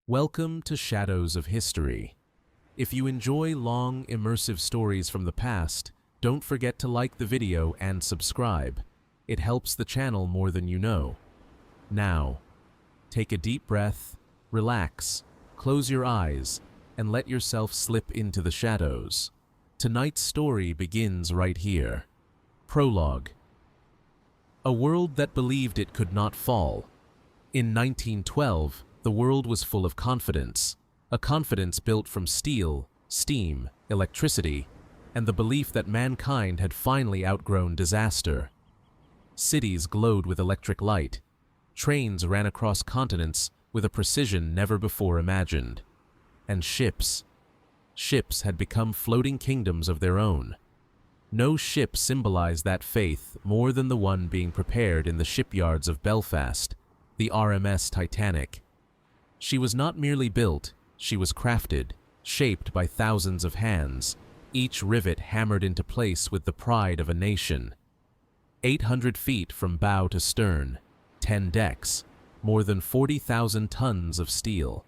Welcome to Shadows of History. If you enjoy long, immersive stories from the past, don't forget to like the video and subscribe. It helps the channel more than you know. Now, take a deep breath, relax, close your eyes, and let yourself slip into the shadows. Tonight's story begins right here. Prologue. A world that believed it could not fall. In 1912, the world was full of confidence, a confidence built from steel, steam, electricity, and the belief that mankind had finally outgrown disaster. Cities glowed with electric light. Trains ran across continents with a precision never before imagined. And ships had become floating kingdoms of their own. No ship symbolized that faith more than the one being prepared in the shipyards of Belfast, the RMS Titanic. She was not merely built, she was crafted, shaped by thousands of hands, each rivet hammered into place with the pride of a nation. 800 feet from bow to stern, 10 decks, more than 40,000 tons of steel.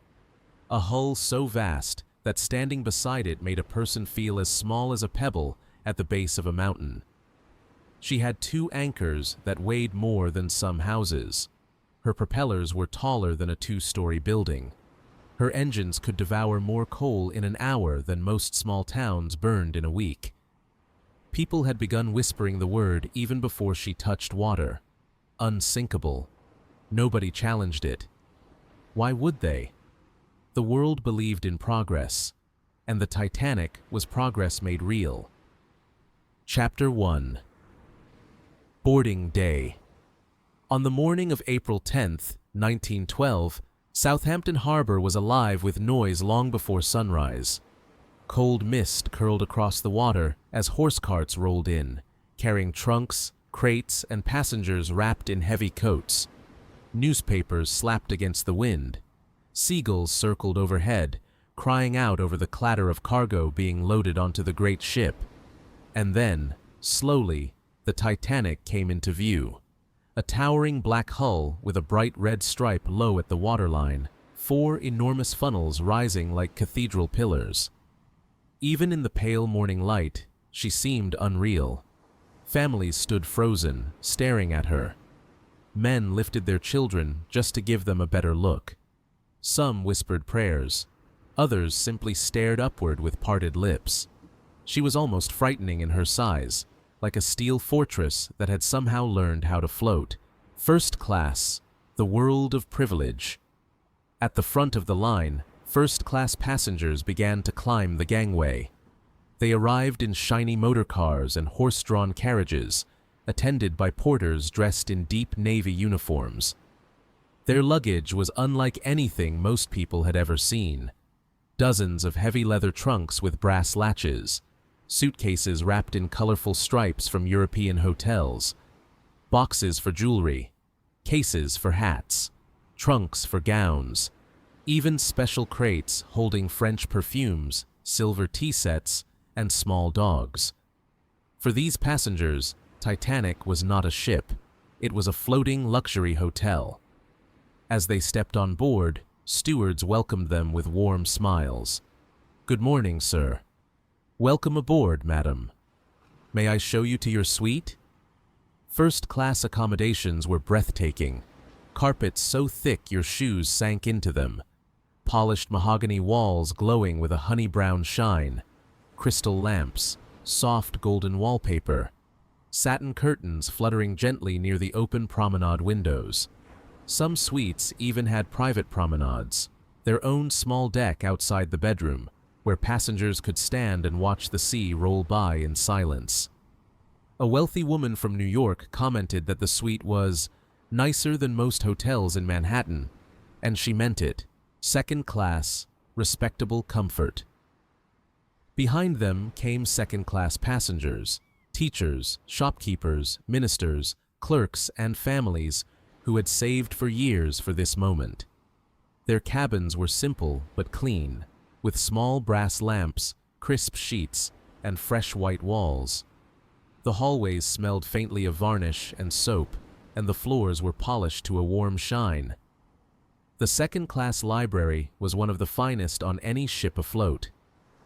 A hull so vast that standing beside it made a person feel as small as a pebble at the base of a mountain. She had 2 anchors that weighed more than some houses. Her propellers were taller than a 2-story building. Her engines could devour more coal in an hour than most small towns burned in a week. People had begun whispering the word even before she touched water. Unsinkable. Nobody challenged it. Why would they? The world believed in progress, and the Titanic was progress made real. Chapter 1. Boarding Day. On the morning of April 10th, 1912, Southampton Harbor was alive with noise long before sunrise. Cold mist curled across the water as horse carts rolled in, carrying trunks, crates, and passengers wrapped in heavy coats. Newspapers slapped against the wind. Seagulls circled overhead, crying out over the clatter of cargo being loaded onto the great ship. And then, slowly, the Titanic came into view. A towering black hull with a bright red stripe low at the waterline, 4 enormous funnels rising like cathedral pillars. Even in the pale morning light, she seemed unreal. Families stood frozen, staring at her. Men lifted their children just to give them a better look. Some whispered prayers. Others simply stared upward with parted lips. She was almost frightening in her size, like a steel fortress that had somehow learned how to float. First class, the world of privilege. At the front of the line, first-class passengers began to climb the gangway. They arrived in shiny motor cars and horse-drawn carriages, attended by porters dressed in deep navy uniforms. Their luggage was unlike anything most people had ever seen. Dozens of heavy leather trunks with brass latches, suitcases wrapped in colorful stripes from European hotels, boxes for jewelry, cases for hats, trunks for gowns, even special crates holding French perfumes, silver tea sets, and small dogs. For these passengers, Titanic was not a ship, it was a floating luxury hotel. As they stepped on board, stewards welcomed them with warm smiles. "Good morning, sir." "Welcome aboard, madam." "May I show you to your suite?" First-class accommodations were breathtaking. Carpets so thick your shoes sank into them. Polished mahogany walls glowing with a honey-brown shine. Crystal lamps, soft golden wallpaper. Satin curtains fluttering gently near the open promenade windows. Some suites even had private promenades, their own small deck outside the bedroom, where passengers could stand and watch the sea roll by in silence. A wealthy woman from New York commented that the suite was nicer than most hotels in Manhattan, and she meant it. Second class, respectable comfort. Behind them came second-class passengers, teachers, shopkeepers, ministers, clerks, and families who had saved for years for this moment. Their cabins were simple but clean, with small brass lamps, crisp sheets, and fresh white walls. The hallways smelled faintly of varnish and soap, and the floors were polished to a warm shine. The second-class library was one of the finest on any ship afloat.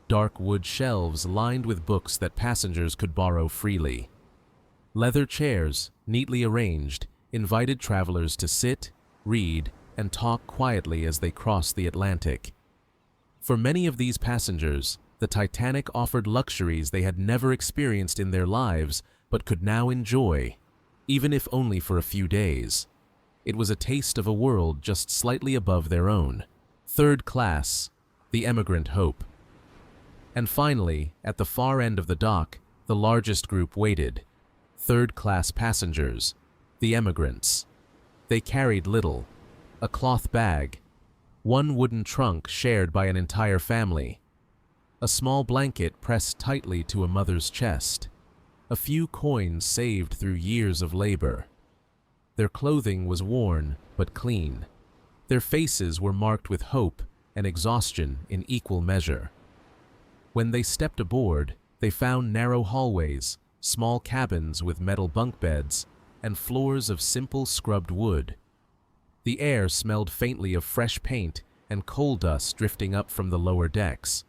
Dark wood shelves lined with books that passengers could borrow freely. Leather chairs, neatly arranged, invited travelers to sit, read, and talk quietly as they crossed the Atlantic. For many of these passengers, the Titanic offered luxuries they had never experienced in their lives but could now enjoy, even if only for a few days. It was a taste of a world just slightly above their own. Third class, the emigrant hope. And finally, at the far end of the dock, the largest group waited. Third-class passengers, the emigrants. They carried little: a cloth bag, one wooden trunk shared by an entire family, a small blanket pressed tightly to a mother's chest, a few coins saved through years of labor. Their clothing was worn but clean. Their faces were marked with hope and exhaustion in equal measure. When they stepped aboard, they found narrow hallways, small cabins with metal bunk beds, and floors of simple scrubbed wood. The air smelled faintly of fresh paint and coal dust drifting up from the lower decks.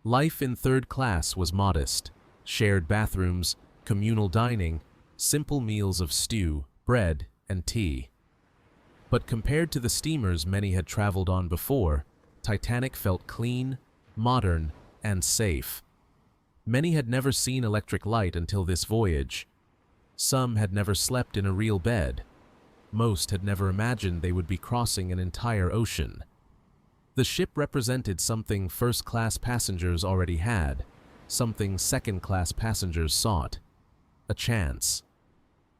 Life in third class was modest: shared bathrooms, communal dining, simple meals of stew, bread, and tea. But compared to the steamers many had traveled on before, Titanic felt clean, modern, and safe. Many had never seen electric light until this voyage. Some had never slept in a real bed. Most had never imagined they would be crossing an entire ocean. The ship represented something first-class passengers already had, something second-class passengers sought: a chance,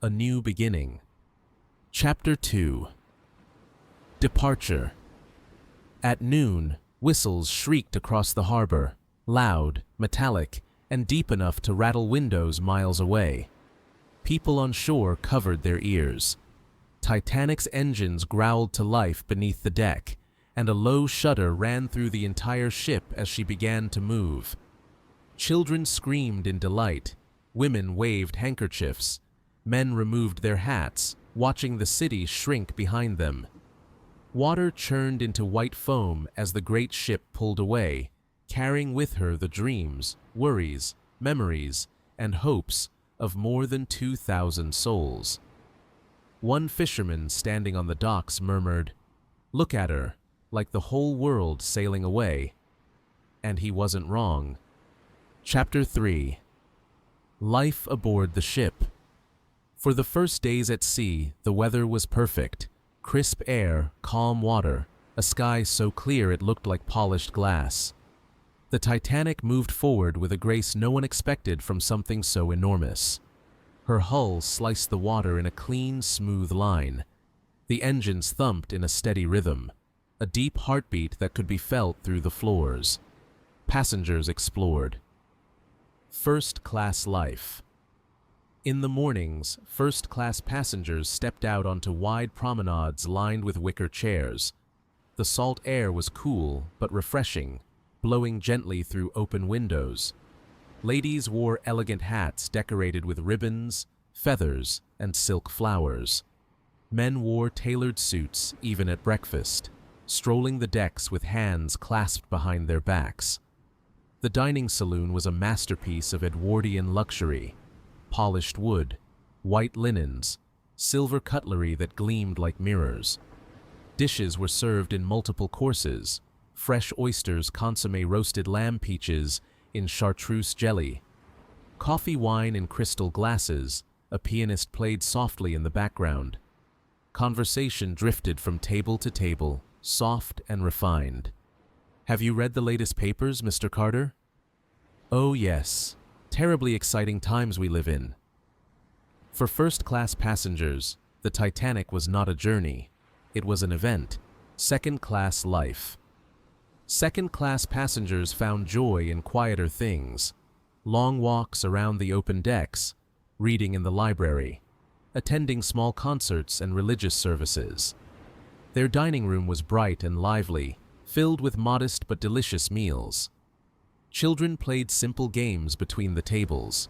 a new beginning. Chapter 2. Departure. At noon, whistles shrieked across the harbor, loud, metallic, and deep enough to rattle windows miles away. People on shore covered their ears. Titanic's engines growled to life beneath the deck, and a low shudder ran through the entire ship as she began to move. Children screamed in delight, women waved handkerchiefs, men removed their hats, watching the city shrink behind them. Water churned into white foam as the great ship pulled away, carrying with her the dreams, worries, memories, and hopes of more than 2,000 souls. One fisherman standing on the docks murmured, "Look at her, like the whole world sailing away." And he wasn't wrong. Chapter 3. Life aboard the ship. For the first days at sea, the weather was perfect. Crisp air, calm water, a sky so clear it looked like polished glass. The Titanic moved forward with a grace no one expected from something so enormous. Her hull sliced the water in a clean, smooth line. The engines thumped in a steady rhythm, a deep heartbeat that could be felt through the floors. Passengers explored. First-class life. In the mornings, first-class passengers stepped out onto wide promenades lined with wicker chairs. The salt air was cool but refreshing, blowing gently through open windows. Ladies wore elegant hats decorated with ribbons, feathers, and silk flowers. Men wore tailored suits even at breakfast, strolling the decks with hands clasped behind their backs. The dining saloon was a masterpiece of Edwardian luxury: polished wood, white linens, silver cutlery that gleamed like mirrors. Dishes were served in multiple courses: fresh oysters, consommé roasted lamb peaches in chartreuse jelly, coffee wine in crystal glasses. A pianist played softly in the background. Conversation drifted from table to table, soft and refined. "Have you read the latest papers, Mr. Carter?" "Oh yes. Terribly exciting times we live in." For first-class passengers, the Titanic was not a journey. It was an event: second-class life. Second-class passengers found joy in quieter things: long walks around the open decks, reading in the library, attending small concerts and religious services. Their dining room was bright and lively, filled with modest but delicious meals. Children played simple games between the tables.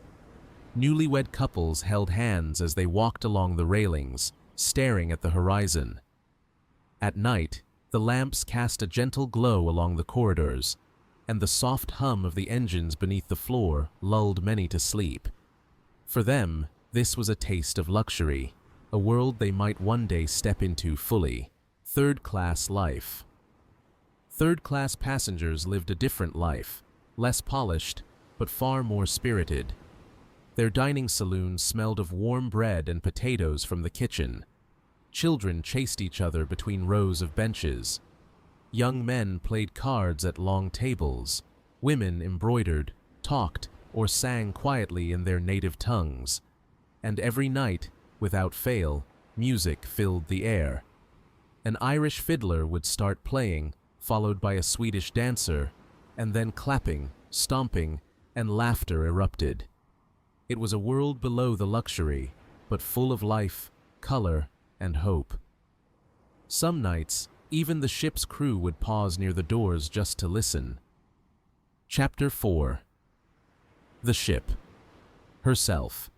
Newlywed couples held hands as they walked along the railings, staring at the horizon. At night, The lamps cast a gentle glow along the corridors, and the soft hum of the engines beneath the floor lulled many to sleep. For them, this was a taste of luxury, a world they might one day step into fully. Third-class life. Third-class passengers lived a different life, less polished, but far more spirited. Their dining saloons smelled of warm bread and potatoes from the kitchen. Children chased each other between rows of benches. Young men played cards at long tables. Women embroidered, talked, or sang quietly in their native tongues. And every night, without fail, music filled the air. An Irish fiddler would start playing, followed by a Swedish dancer, and then clapping, stomping, and laughter erupted. It was a world below the luxury, but full of life, color, and hope. Some nights, even the ship's crew would pause near the doors just to listen. Chapter 4. The ship. Herself.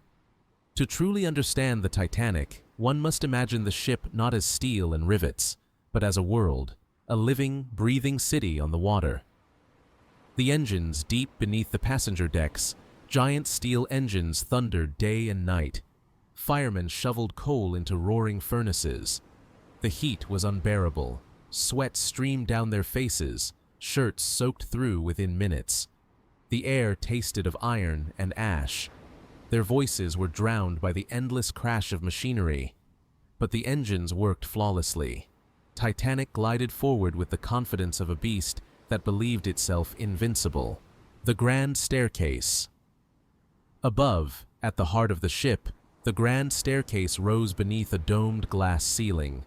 To truly understand the Titanic, one must imagine the ship not as steel and rivets, but as a world, a living, breathing city on the water. The engines deep beneath the passenger decks, giant steel engines thundered day and night. Firemen shoveled coal into roaring furnaces. The heat was unbearable. Sweat streamed down their faces, shirts soaked through within minutes. The air tasted of iron and ash. Their voices were drowned by the endless crash of machinery. But the engines worked flawlessly. Titanic glided forward with the confidence of a beast that believed itself invincible. The Grand Staircase. Above, at the heart of the ship, the grand staircase rose beneath a domed glass ceiling.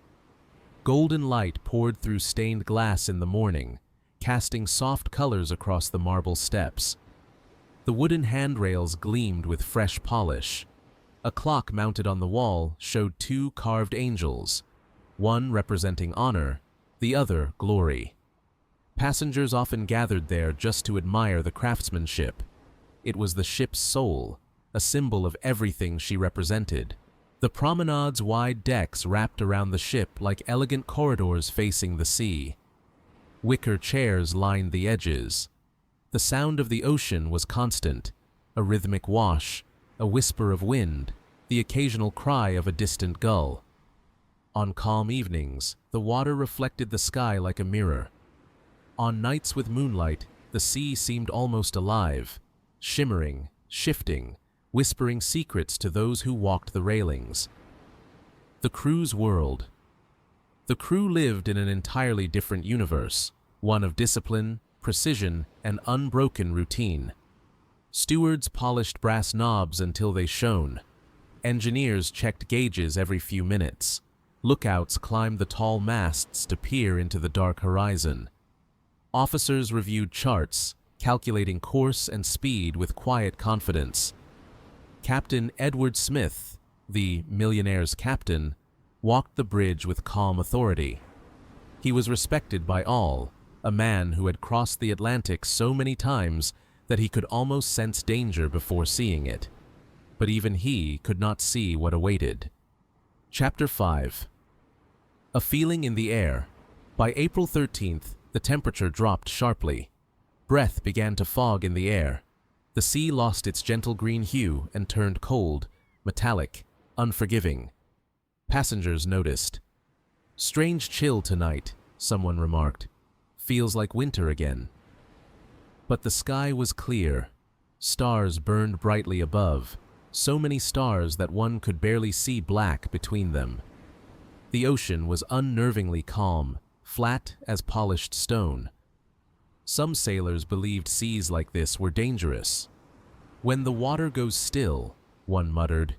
Golden light poured through stained glass in the morning, casting soft colors across the marble steps. The wooden handrails gleamed with fresh polish. A clock mounted on the wall showed two carved angels, one representing honor, the other glory. Passengers often gathered there just to admire the craftsmanship. It was the ship's soul, a symbol of everything she represented. The promenade's wide decks wrapped around the ship like elegant corridors facing the sea. Wicker chairs lined the edges. The sound of the ocean was constant, a rhythmic wash, a whisper of wind, the occasional cry of a distant gull. On calm evenings, the water reflected the sky like a mirror. On nights with moonlight, the sea seemed almost alive, shimmering, shifting, whispering secrets to those who walked the railings. The crew's world. The crew lived in an entirely different universe, one of discipline, precision, and unbroken routine. Stewards polished brass knobs until they shone. Engineers checked gauges every few minutes. Lookouts climbed the tall masts to peer into the dark horizon. Officers reviewed charts, calculating course and speed with quiet confidence. Captain Edward Smith, the millionaire's captain, walked the bridge with calm authority. He was respected by all, a man who had crossed the Atlantic so many times that he could almost sense danger before seeing it. But even he could not see what awaited. Chapter 5. A feeling in the air. By April 13th, the temperature dropped sharply. Breath began to fog in the air. The sea lost its gentle green hue and turned cold, metallic, unforgiving. Passengers noticed. "Strange chill tonight," someone remarked. "Feels like winter again." But the sky was clear. Stars burned brightly above, so many stars that one could barely see black between them. The ocean was unnervingly calm, flat as polished stone. Some sailors believed seas like this were dangerous. "When the water goes still," one muttered,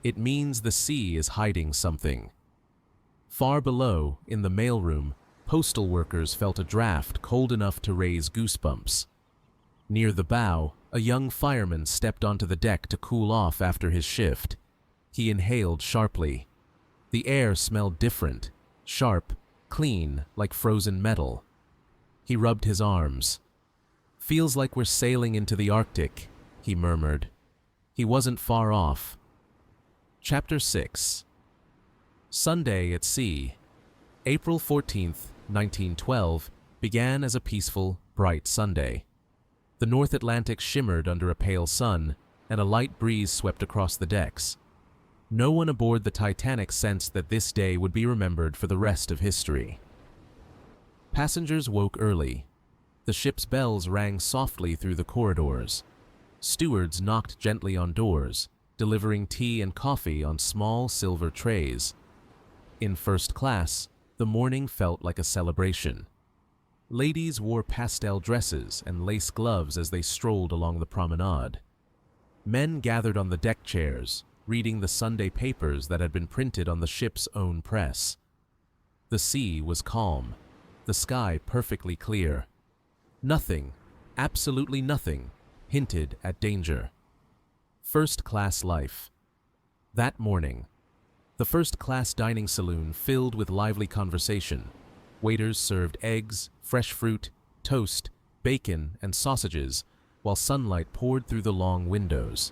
"it means the sea is hiding something." Far below, in the mailroom, postal workers felt a draft cold enough to raise goosebumps. Near the bow, a young fireman stepped onto the deck to cool off after his shift. He inhaled sharply. The air smelled different, sharp, clean, like frozen metal. He rubbed his arms. "Feels like we're sailing into the Arctic," he murmured. He wasn't far off. Chapter 6. Sunday at sea. April 14th, 1912, began as a peaceful, bright Sunday. The North Atlantic shimmered under a pale sun, and a light breeze swept across the decks. No one aboard the Titanic sensed that this day would be remembered for the rest of history. Passengers woke early. The ship's bells rang softly through the corridors. Stewards knocked gently on doors, delivering tea and coffee on small silver trays. In first class, the morning felt like a celebration. Ladies wore pastel dresses and lace gloves as they strolled along the promenade. Men gathered on the deck chairs, reading the Sunday papers that had been printed on the ship's own press. The sea was calm, the sky perfectly clear. Nothing, absolutely nothing, hinted at danger. First-class life. That morning, the first-class dining saloon filled with lively conversation. Waiters served eggs, fresh fruit, toast, bacon, and sausages, while sunlight poured through the long windows.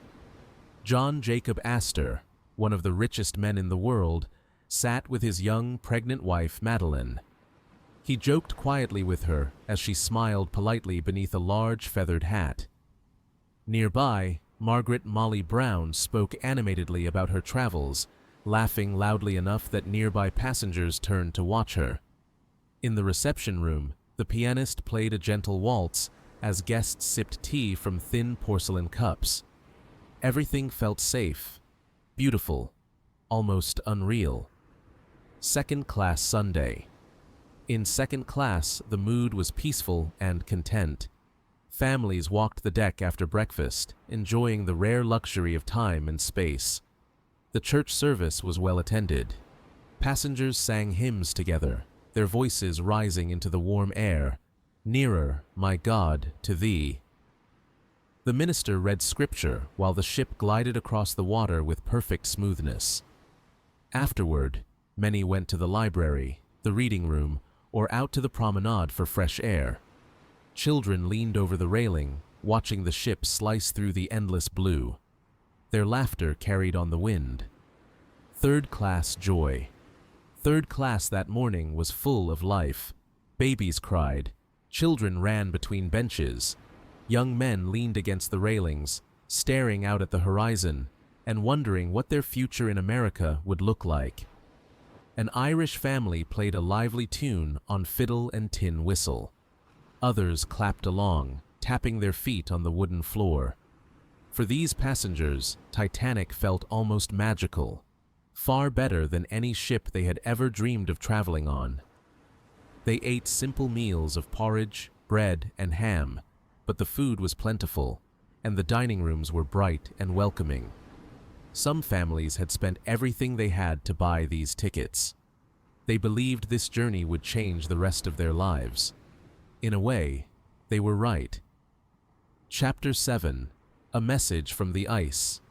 John Jacob Astor, one of the richest men in the world, sat with his young, pregnant wife, Madeline. He joked quietly with her as she smiled politely beneath a large feathered hat. Nearby, Margaret Molly Brown spoke animatedly about her travels, laughing loudly enough that nearby passengers turned to watch her. In the reception room, the pianist played a gentle waltz as guests sipped tea from thin porcelain cups. Everything felt safe, beautiful, almost unreal. Second-class Sunday. In second class, the mood was peaceful and content. Families walked the deck after breakfast, enjoying the rare luxury of time and space. The church service was well attended. Passengers sang hymns together, their voices rising into the warm air. Nearer, my God, to thee. The minister read scripture while the ship glided across the water with perfect smoothness. Afterward, many went to the library, the reading room, or out to the promenade for fresh air. Children leaned over the railing, watching the ship slice through the endless blue. Their laughter carried on the wind. Third-class joy. Third class that morning was full of life. Babies cried. Children ran between benches. Young men leaned against the railings, staring out at the horizon and wondering what their future in America would look like. An Irish family played a lively tune on fiddle and tin whistle. Others clapped along, tapping their feet on the wooden floor. For these passengers, Titanic felt almost magical, far better than any ship they had ever dreamed of traveling on. They ate simple meals of porridge, bread, and ham, but the food was plentiful, and the dining rooms were bright and welcoming. Some families had spent everything they had to buy these tickets. They believed this journey would change the rest of their lives. In a way, they were right. Chapter 7. A Message from the Ice.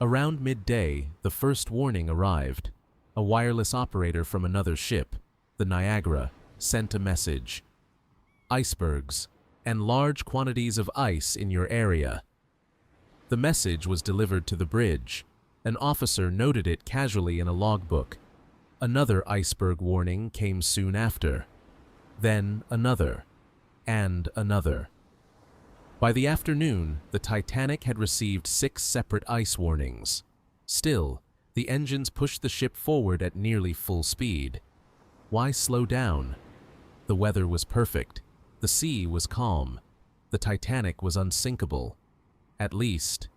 Around midday, the first warning arrived. A wireless operator from another ship, the Niagara, sent a message. Icebergs, and large quantities of ice in your area. The message was delivered to the bridge. An officer noted it casually in a logbook. Another iceberg warning came soon after. Then another, and another. By the afternoon, the Titanic had received 6 separate ice warnings. Still, the engines pushed the ship forward at nearly full speed. Why slow down? The weather was perfect. The sea was calm. The Titanic was unsinkable. At least,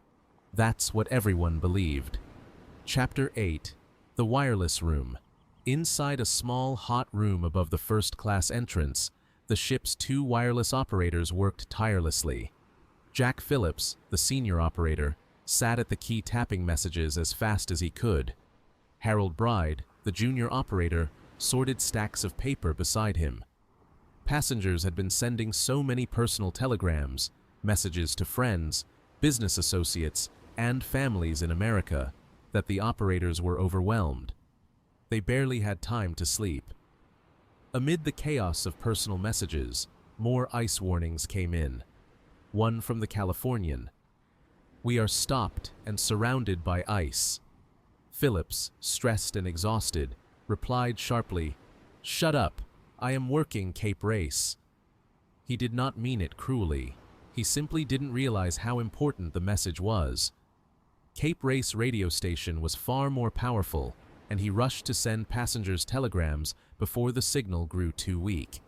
that's what everyone believed. Chapter 8. The Wireless Room. Inside a small, hot room above the first-class entrance, the ship's 2 wireless operators worked tirelessly. Jack Phillips, the senior operator, sat at the key tapping messages as fast as he could. Harold Bride, the junior operator, sorted stacks of paper beside him. Passengers had been sending so many personal telegrams, messages to friends, business associates, and families in America, that the operators were overwhelmed. They barely had time to sleep. Amid the chaos of personal messages, more ice warnings came in. One from the Californian. We are stopped and surrounded by ice. Phillips, stressed and exhausted, replied sharply, Shut up. "I am working, Cape Race." He did not mean it cruelly. He simply didn't realize how important the message was. Cape Race radio station was far more powerful, and he rushed to send passengers telegrams before the signal grew too weak.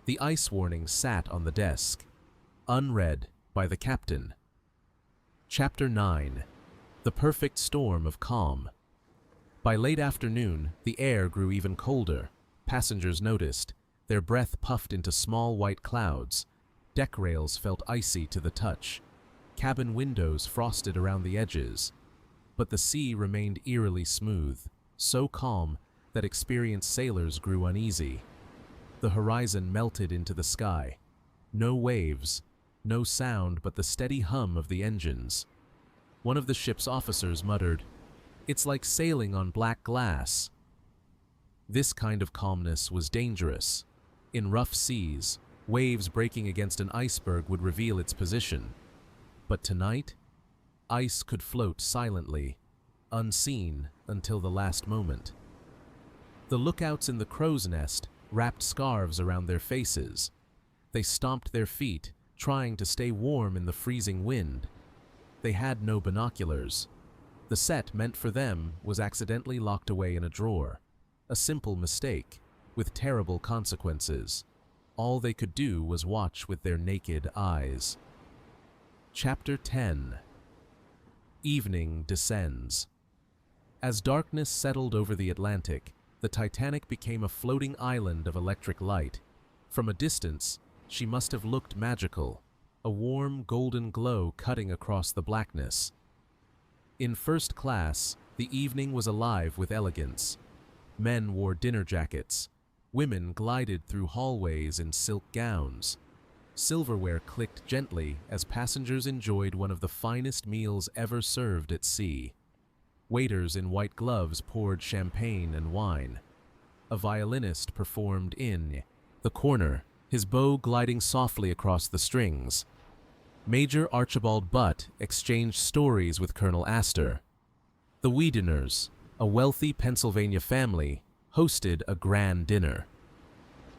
The ice warning sat on the desk, unread by the captain. Chapter 9. The Perfect Storm of Calm. By late afternoon, the air grew even colder. Passengers noticed. Their breath puffed into small white clouds. Deck rails felt icy to the touch. Cabin windows frosted around the edges. But the sea remained eerily smooth, so calm that experienced sailors grew uneasy. The horizon melted into the sky. No waves, no sound but the steady hum of the engines. One of the ship's officers muttered, "It's like sailing on black glass." This kind of calmness was dangerous. In rough seas, waves breaking against an iceberg would reveal its position. But tonight, ice could float silently, unseen until the last moment. The lookouts in the crow's nest wrapped scarves around their faces. They stomped their feet, trying to stay warm in the freezing wind. They had no binoculars. The set meant for them was accidentally locked away in a drawer. A simple mistake, with terrible consequences. All they could do was watch with their naked eyes. Chapter 10. Evening descends. As darkness settled over the Atlantic, the Titanic became a floating island of electric light. From a distance, she must have looked magical, a warm golden glow cutting across the blackness. In first class, the evening was alive with elegance. Men wore dinner jackets. Women glided through hallways in silk gowns. Silverware clicked gently as passengers enjoyed one of the finest meals ever served at sea. Waiters in white gloves poured champagne and wine. A violinist performed in the corner, his bow gliding softly across the strings. Major Archibald Butt exchanged stories with Colonel Astor. The Wiedeners, a wealthy Pennsylvania family, hosted a grand dinner.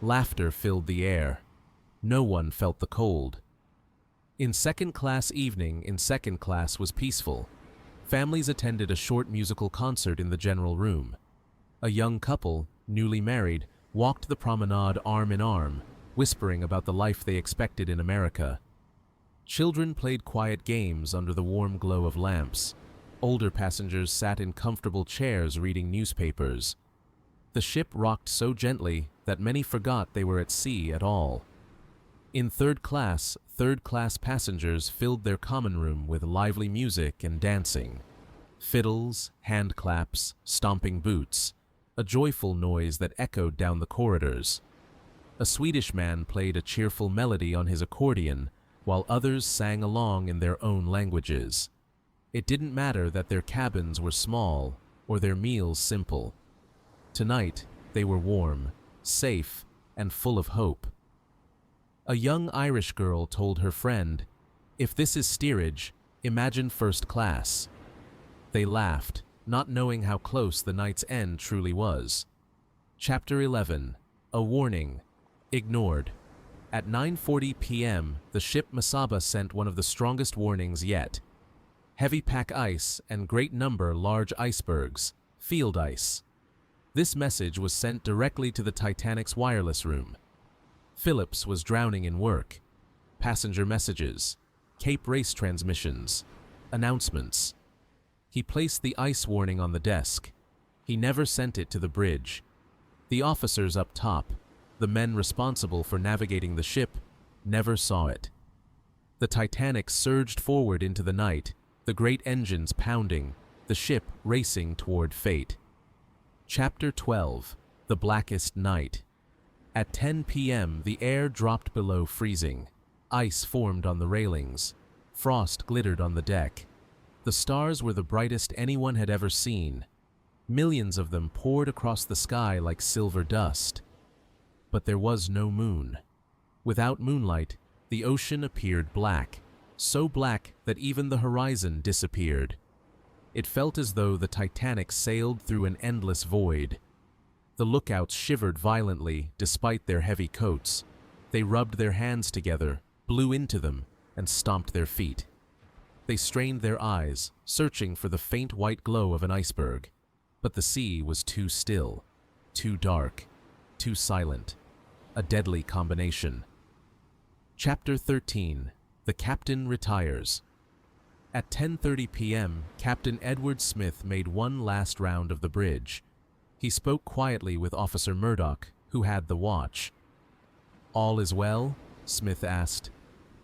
Laughter filled the air. No one felt the cold. In second class was peaceful. Families attended a short musical concert in the general room. A young couple, newly married, walked the promenade arm in arm, whispering about the life they expected in America. Children played quiet games under the warm glow of lamps. Older passengers sat in comfortable chairs reading newspapers. The ship rocked so gently that many forgot they were at sea at all. In third class passengers filled their common room with lively music and dancing. Fiddles, hand claps, stomping boots, a joyful noise that echoed down the corridors. A Swedish man played a cheerful melody on his accordion, while others sang along in their own languages. It didn't matter that their cabins were small or their meals simple. Tonight, they were warm, safe, and full of hope. A young Irish girl told her friend, "If this is steerage, imagine first class." They laughed, not knowing how close the night's end truly was. Chapter 11. A Warning. Ignored. At 9:40 p.m., the ship Masaba sent one of the strongest warnings yet. Heavy pack ice and great number large icebergs, field ice. This message was sent directly to the Titanic's wireless room. Phillips was drowning in work. Passenger messages, Cape Race transmissions, announcements. He placed the ice warning on the desk. He never sent it to the bridge. The officers up top, the men responsible for navigating the ship, never saw it. The Titanic surged forward into the night, the great engines pounding, the ship racing toward fate. Chapter 12. The Blackest Night. At 10 p.m., the air dropped below freezing. Ice formed on the railings. Frost glittered on the deck. The stars were the brightest anyone had ever seen. Millions of them poured across the sky like silver dust. But there was no moon. Without moonlight, the ocean appeared black, so black that even the horizon disappeared. It felt as though the Titanic sailed through an endless void. The lookouts shivered violently despite their heavy coats. They rubbed their hands together, blew into them, and stomped their feet. They strained their eyes, searching for the faint white glow of an iceberg. But the sea was too still, too dark, too silent. A deadly combination. Chapter 13. The Captain Retires. At 10:30 p.m., Captain Edward Smith made one last round of the bridge. He spoke quietly with Officer Murdoch, who had the watch. "All is well?" Smith asked.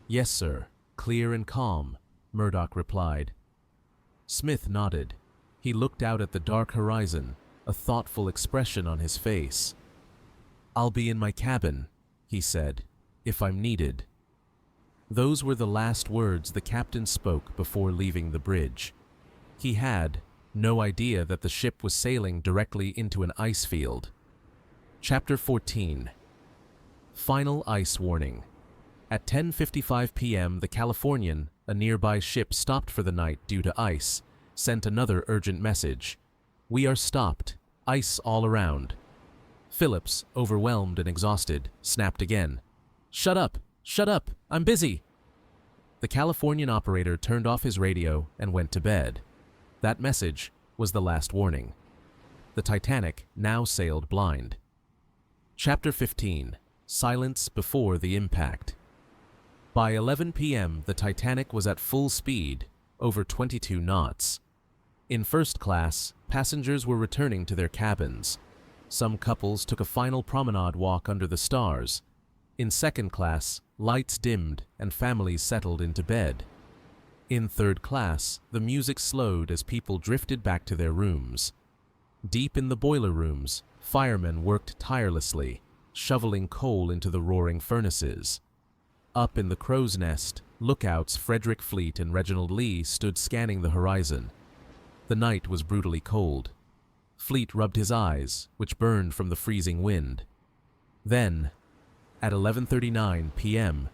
"Yes, sir. Clear and calm," Murdoch replied. Smith nodded. He looked out at the dark horizon, a thoughtful expression on his face. "I'll be in my cabin," he said, "if I'm needed." Those were the last words the captain spoke before leaving the bridge. He had no idea that the ship was sailing directly into an ice field. Chapter 14. Final ice warning. At 10:55 p.m., the Californian, a nearby ship stopped for the night due to ice, sent another urgent message. "We are stopped. Ice all around." Phillips, overwhelmed and exhausted, snapped again. "Shut up! Shut up! I'm busy!" The Californian operator turned off his radio and went to bed. That message was the last warning. The Titanic now sailed blind. Chapter 15. Silence before the impact. By 11 p.m., the Titanic was at full speed, over 22 knots. In first class, passengers were returning to their cabins. Some couples took a final promenade walk under the stars. In second class, lights dimmed and families settled into bed. In third class, the music slowed as people drifted back to their rooms. Deep in the boiler rooms, firemen worked tirelessly, shoveling coal into the roaring furnaces. Up in the crow's nest, lookouts Frederick Fleet and Reginald Lee stood scanning the horizon. The night was brutally cold. Fleet rubbed his eyes, which burned from the freezing wind. Then, at 11:39 p.m.,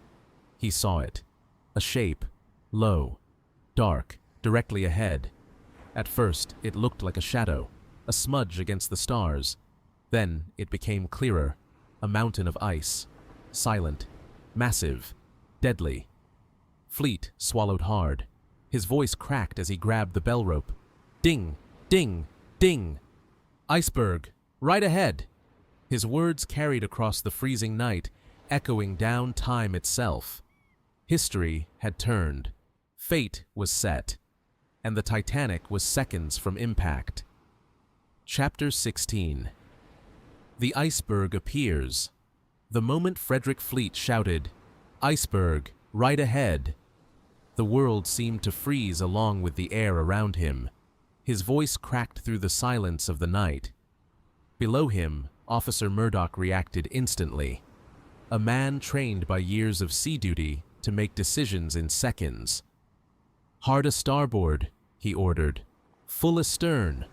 he saw it. A shape, low, dark, directly ahead. At first, it looked like a shadow, a smudge against the stars. Then it became clearer, a mountain of ice, silent, massive, deadly. Fleet swallowed hard. His voice cracked as he grabbed the bell rope. Ding, ding, ding. "Iceberg, right ahead." His words carried across the freezing night, echoing down time itself. History had turned. Fate was set. And the Titanic was seconds from impact. Chapter 16. The iceberg appears. The moment Frederick Fleet shouted, "Iceberg, right ahead," the world seemed to freeze along with the air around him. His voice cracked through the silence of the night. Below him, Officer Murdoch reacted instantly. A man trained by years of sea duty to make decisions in seconds. "Hard a starboard," he ordered. "Full astern."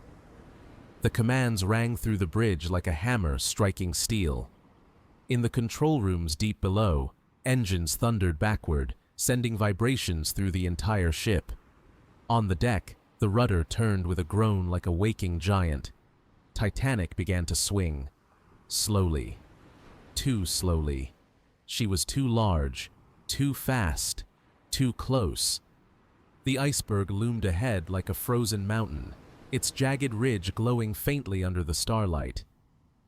The commands rang through the bridge like a hammer striking steel. In the control rooms deep below, engines thundered backward, sending vibrations through the entire ship. On the deck, the rudder turned with a groan like a waking giant. Titanic began to swing. Slowly. Too slowly. She was too large, too fast, too close. The iceberg loomed ahead like a frozen mountain, its jagged ridge glowing faintly under the starlight.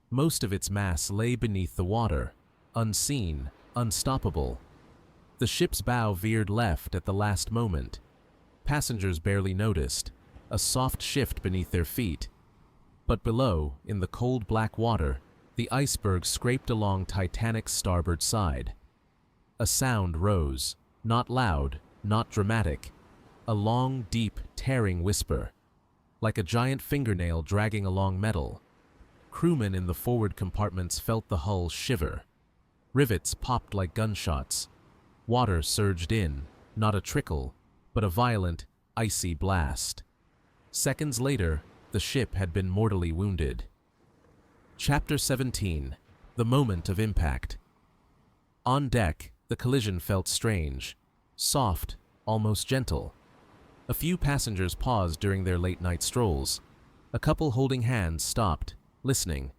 Most of its mass lay beneath the water, unseen, unstoppable. The ship's bow veered left at the last moment. Passengers barely noticed, a soft shift beneath their feet. But below, in the cold black water, the iceberg scraped along Titanic's starboard side. A sound rose, not loud, not dramatic, a long, deep, tearing whisper, like a giant fingernail dragging along metal. Crewmen in the forward compartments felt the hull shiver. Rivets popped like gunshots. Water surged in, not a trickle, but a violent, icy blast. Seconds later, the ship had been mortally wounded. Chapter 17. The Moment of Impact. On deck, the collision felt strange, soft, almost gentle. A few passengers paused during their late-night strolls. A couple holding hands stopped, listening.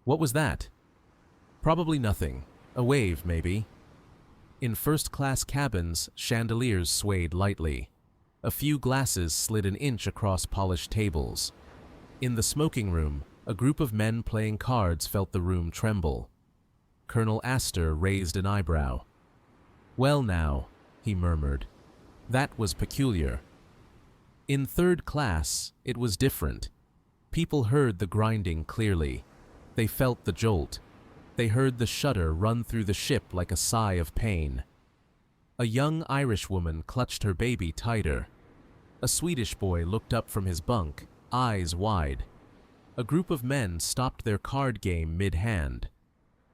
What was that? Probably nothing. A wave, maybe. In first-class cabins, chandeliers swayed lightly. A few glasses slid an inch across polished tables. In the smoking room, a group of men playing cards felt the room tremble. Colonel Astor raised an eyebrow. "Well now," he murmured. That was peculiar. In third class, it was different. People heard the grinding clearly. They felt the jolt. They heard the shudder run through the ship like a sigh of pain. A young Irish woman clutched her baby tighter. A Swedish boy looked up from his bunk, eyes wide. A group of men stopped their card game mid-hand.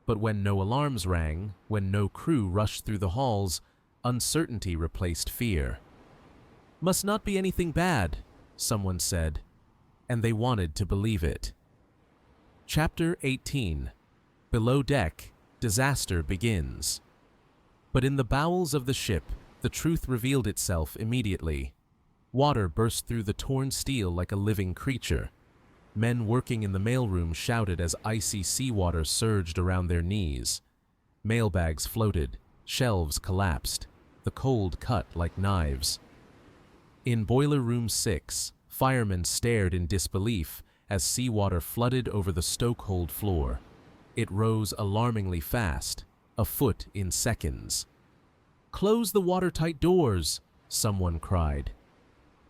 But when no alarms rang, when no crew rushed through the halls, uncertainty replaced fear. "Must not be anything bad," someone said, and they wanted to believe it. Chapter 18. Below deck, disaster begins. But in the bowels of the ship, the truth revealed itself immediately. Water burst through the torn steel like a living creature. Men working in the mailroom shouted as icy seawater surged around their knees. Mailbags floated, shelves collapsed, the cold cut like knives. In Boiler Room 6, firemen stared in disbelief as seawater flooded over the stokehold floor. It rose alarmingly fast, a foot in seconds. "Close the watertight doors," someone cried.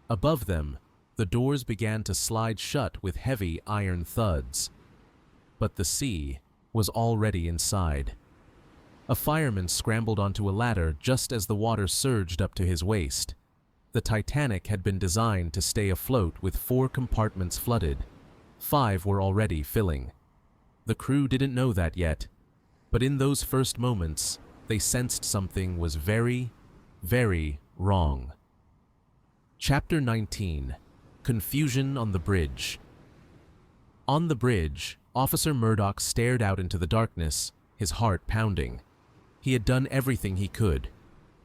Above them, the doors began to slide shut with heavy iron thuds. But the sea was already inside. A fireman scrambled onto a ladder just as the water surged up to his waist. The Titanic had been designed to stay afloat with 4 compartments flooded. 5 were already filling. The crew didn't know that yet, but in those first moments, they sensed something was very, very wrong. Chapter 19. Confusion on the Bridge. On the bridge, Officer Murdoch stared out into the darkness, his heart pounding. He had done everything he could,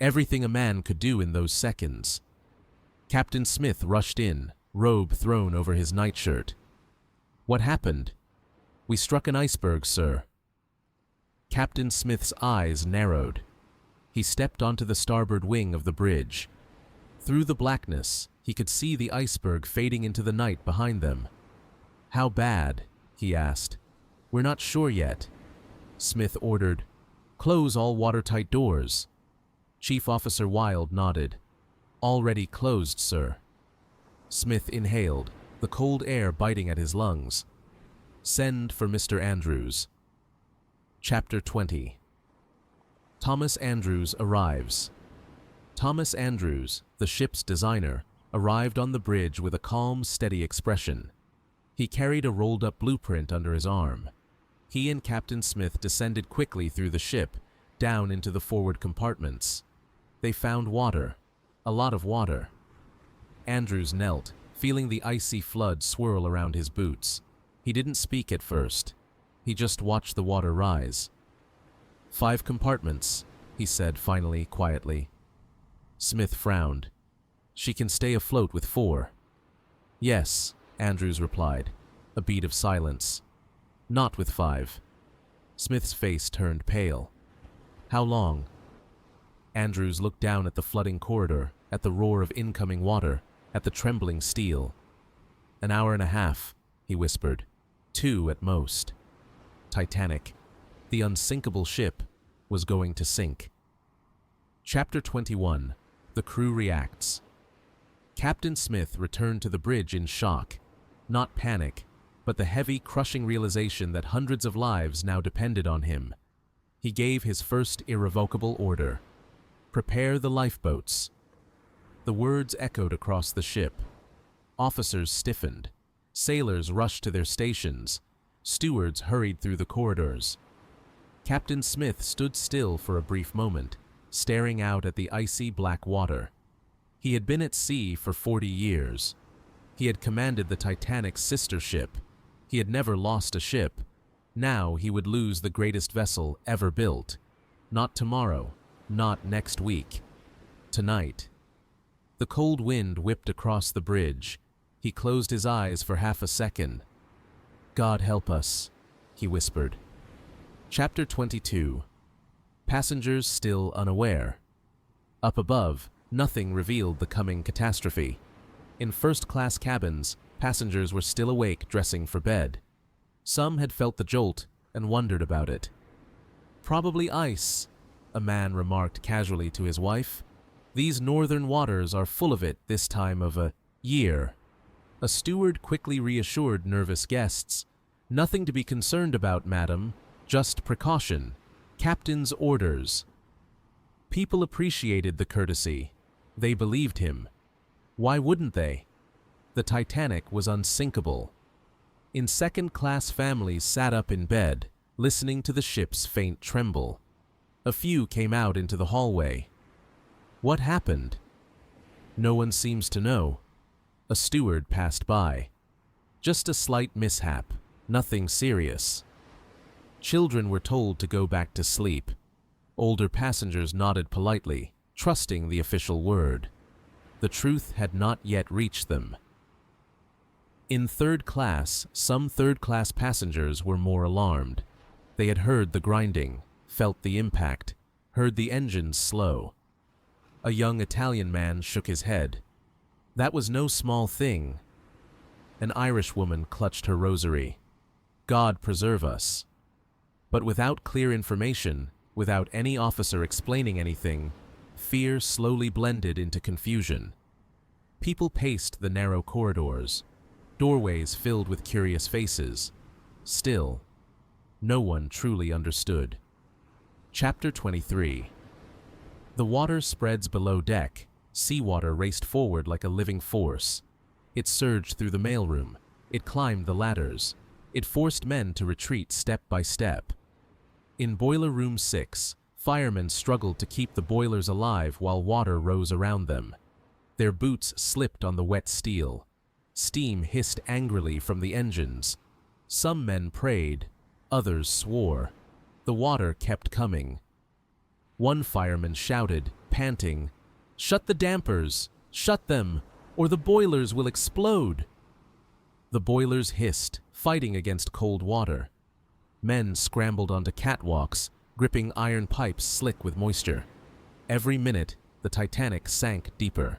everything a man could do in those seconds. Captain Smith rushed in, robe thrown over his nightshirt. "What happened?" "We struck an iceberg, sir." Captain Smith's eyes narrowed. He stepped onto the starboard wing of the bridge. Through the blackness, he could see the iceberg fading into the night behind them. "How bad?" he asked. "We're not sure yet." Smith ordered, "Close all watertight doors." Chief Officer Wilde nodded. "Already closed, sir." Smith inhaled, the cold air biting at his lungs. "Send for Mr. Andrews." Chapter 20. Thomas Andrews arrives. Thomas Andrews, the ship's designer, arrived on the bridge with a calm, steady expression. He carried a rolled-up blueprint under his arm. He and Captain Smith descended quickly through the ship, down into the forward compartments. They found water, a lot of water. Andrews knelt, feeling the icy flood swirl around his boots. He didn't speak at first. He just watched the water rise. 5 compartments, he said finally, quietly. Smith frowned. "She can stay afloat with 4. "Yes," Andrews replied, a beat of silence. "Not with 5. Smith's face turned pale. "How long?" Andrews looked down at the flooding corridor, at the roar of incoming water, at the trembling steel. "An hour and a half," he whispered. 2 at most. Titanic, the unsinkable ship, was going to sink. Chapter 21. The crew reacts. Captain Smith returned to the bridge in shock. Not panic, but the heavy, crushing realization that hundreds of lives now depended on him. He gave his first irrevocable order. "Prepare the lifeboats." The words echoed across the ship. Officers stiffened. Sailors rushed to their stations. Stewards hurried through the corridors. Captain Smith stood still for a brief moment, staring out at the icy black water. He had been at sea for 40 years. He had commanded the Titanic's sister ship. He had never lost a ship. Now he would lose the greatest vessel ever built. Not tomorrow, not next week. Tonight. The cold wind whipped across the bridge. He closed his eyes for half a second. "God help us." he whispered. Chapter 22. Passengers still unaware. Up above, nothing revealed the coming catastrophe. In first-class cabins, passengers were still awake, dressing for bed. Some had felt the jolt and wondered about it. "Probably ice," a man remarked casually to his wife. "These northern waters are full of it this time of year." A steward quickly reassured nervous guests. "Nothing to be concerned about, madam. Just precaution. Captain's orders." People appreciated the courtesy. They believed him. Why wouldn't they? The Titanic was unsinkable. In second-class families sat up in bed, listening to the ship's faint tremble. A few came out into the hallway. What happened? No one seems to know. A steward passed by. Just a slight mishap, nothing serious. Children were told to go back to sleep. Older passengers nodded politely, trusting the official word. The truth had not yet reached them. In third class, some third-class passengers were more alarmed. They had heard the grinding, felt the impact, heard the engines slow. A young Italian man shook his head. That was no small thing. An Irish woman clutched her rosary. God preserve us. But without clear information, without any officer explaining anything, fear slowly blended into confusion. People paced the narrow corridors, doorways filled with curious faces. Still, no one truly understood. Chapter 23. The water spreads below deck. Seawater raced forward like a living force. It surged through the mailroom. It climbed the ladders. It forced men to retreat step by step. In Boiler Room 6, firemen struggled to keep the boilers alive while water rose around them. Their boots slipped on the wet steel. Steam hissed angrily from the engines. Some men prayed, others swore. The water kept coming. One fireman shouted, panting, "Shut the dampers! Shut them, or the boilers will explode!" The boilers hissed, fighting against cold water. Men scrambled onto catwalks, gripping iron pipes slick with moisture. Every minute, the Titanic sank deeper.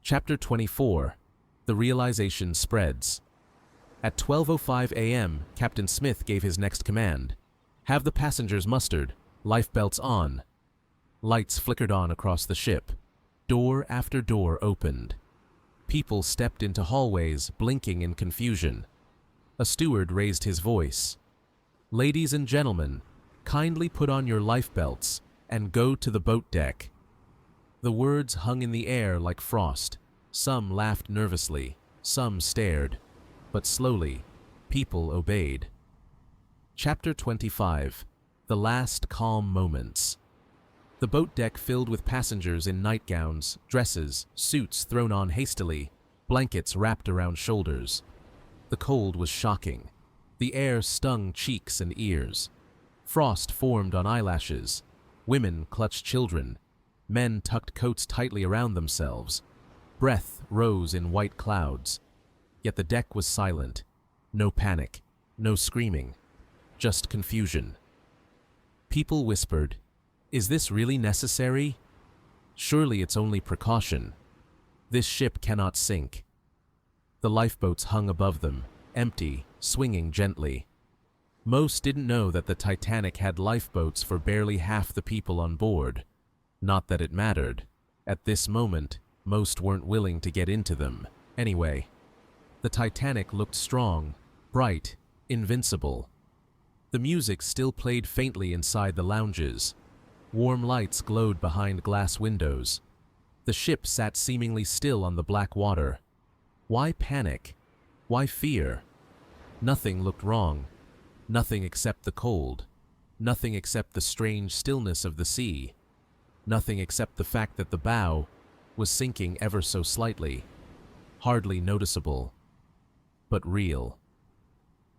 Chapter 24. The realization spreads. At 12:05 a.m., Captain Smith gave his next command. "Have the passengers mustered. Lifebelts on." Lights flickered on across the ship. Door after door opened. People stepped into hallways, blinking in confusion. A steward raised his voice. "Ladies and gentlemen, kindly put on your lifebelts and go to the boat deck." The words hung in the air like frost. Some laughed nervously, some stared. But slowly, people obeyed. Chapter 25. The last calm moments. The boat deck filled with passengers in nightgowns, dresses, suits thrown on hastily, blankets wrapped around shoulders. The cold was shocking. The air stung cheeks and ears. Frost formed on eyelashes. Women clutched children. Men tucked coats tightly around themselves. Breath rose in white clouds. Yet the deck was silent. No panic, no screaming, just confusion. People whispered, "Is this really necessary? Surely it's only precaution. This ship cannot sink." The lifeboats hung above them, empty, swinging gently. Most didn't know that the Titanic had lifeboats for barely half the people on board. Not that it mattered. At this moment, most weren't willing to get into them. Anyway, the Titanic looked strong, bright, invincible. The music still played faintly inside the lounges. Warm lights glowed behind glass windows. The ship sat seemingly still on the black water. Why panic? Why fear? Nothing looked wrong. Nothing except the cold. Nothing except the strange stillness of the sea. Nothing except the fact that the bow was sinking ever so slightly. Hardly noticeable, but real.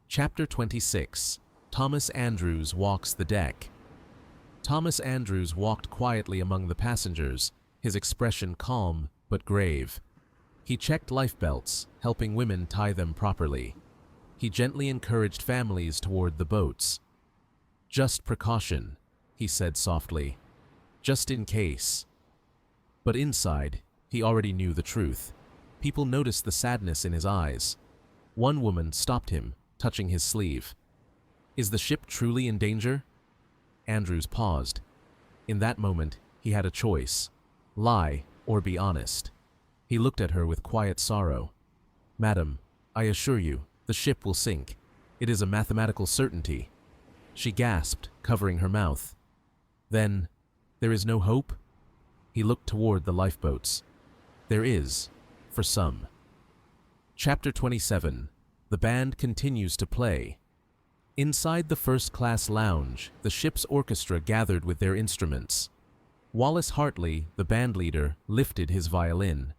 Chapter 26. Thomas Andrews walks the deck. Thomas Andrews walked quietly among the passengers, his expression calm but grave. He checked lifebelts, helping women tie them properly. He gently encouraged families toward the boats. "Just precaution," he said softly. "Just in case." But inside, he already knew the truth. People noticed the sadness in his eyes. One woman stopped him, touching his sleeve. "Is the ship truly in danger?" Andrews paused. In that moment, he had a choice: lie or be honest. He looked at her with quiet sorrow. "Madam, I assure you, the ship will sink. It is a mathematical certainty." She gasped, covering her mouth. "Then, there is no hope?" He looked toward the lifeboats. "There is, for some." Chapter 27. The band continues to play. Inside the first-class lounge, the ship's orchestra gathered with their instruments. Wallace Hartley, the bandleader, lifted his violin.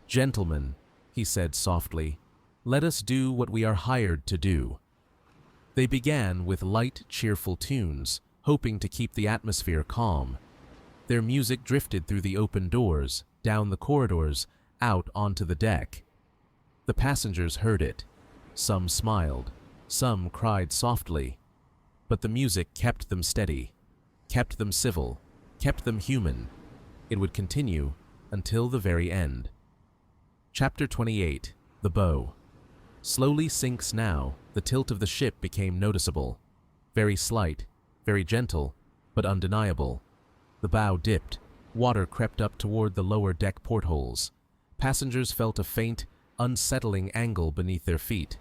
"Gentlemen," he said softly, "let us do what we are hired to do." They began with light, cheerful tunes, hoping to keep the atmosphere calm. Their music drifted through the open doors, down the corridors, out onto the deck. The passengers heard it. Some smiled, some cried softly. But the music kept them steady, kept them civil, kept them human. It would continue until the very end. Chapter 28. The bow. Slowly sinks now, the tilt of the ship became noticeable. Very slight, very gentle, but undeniable. The bow dipped. Water crept up toward the lower deck portholes. Passengers felt a faint, unsettling angle beneath their feet.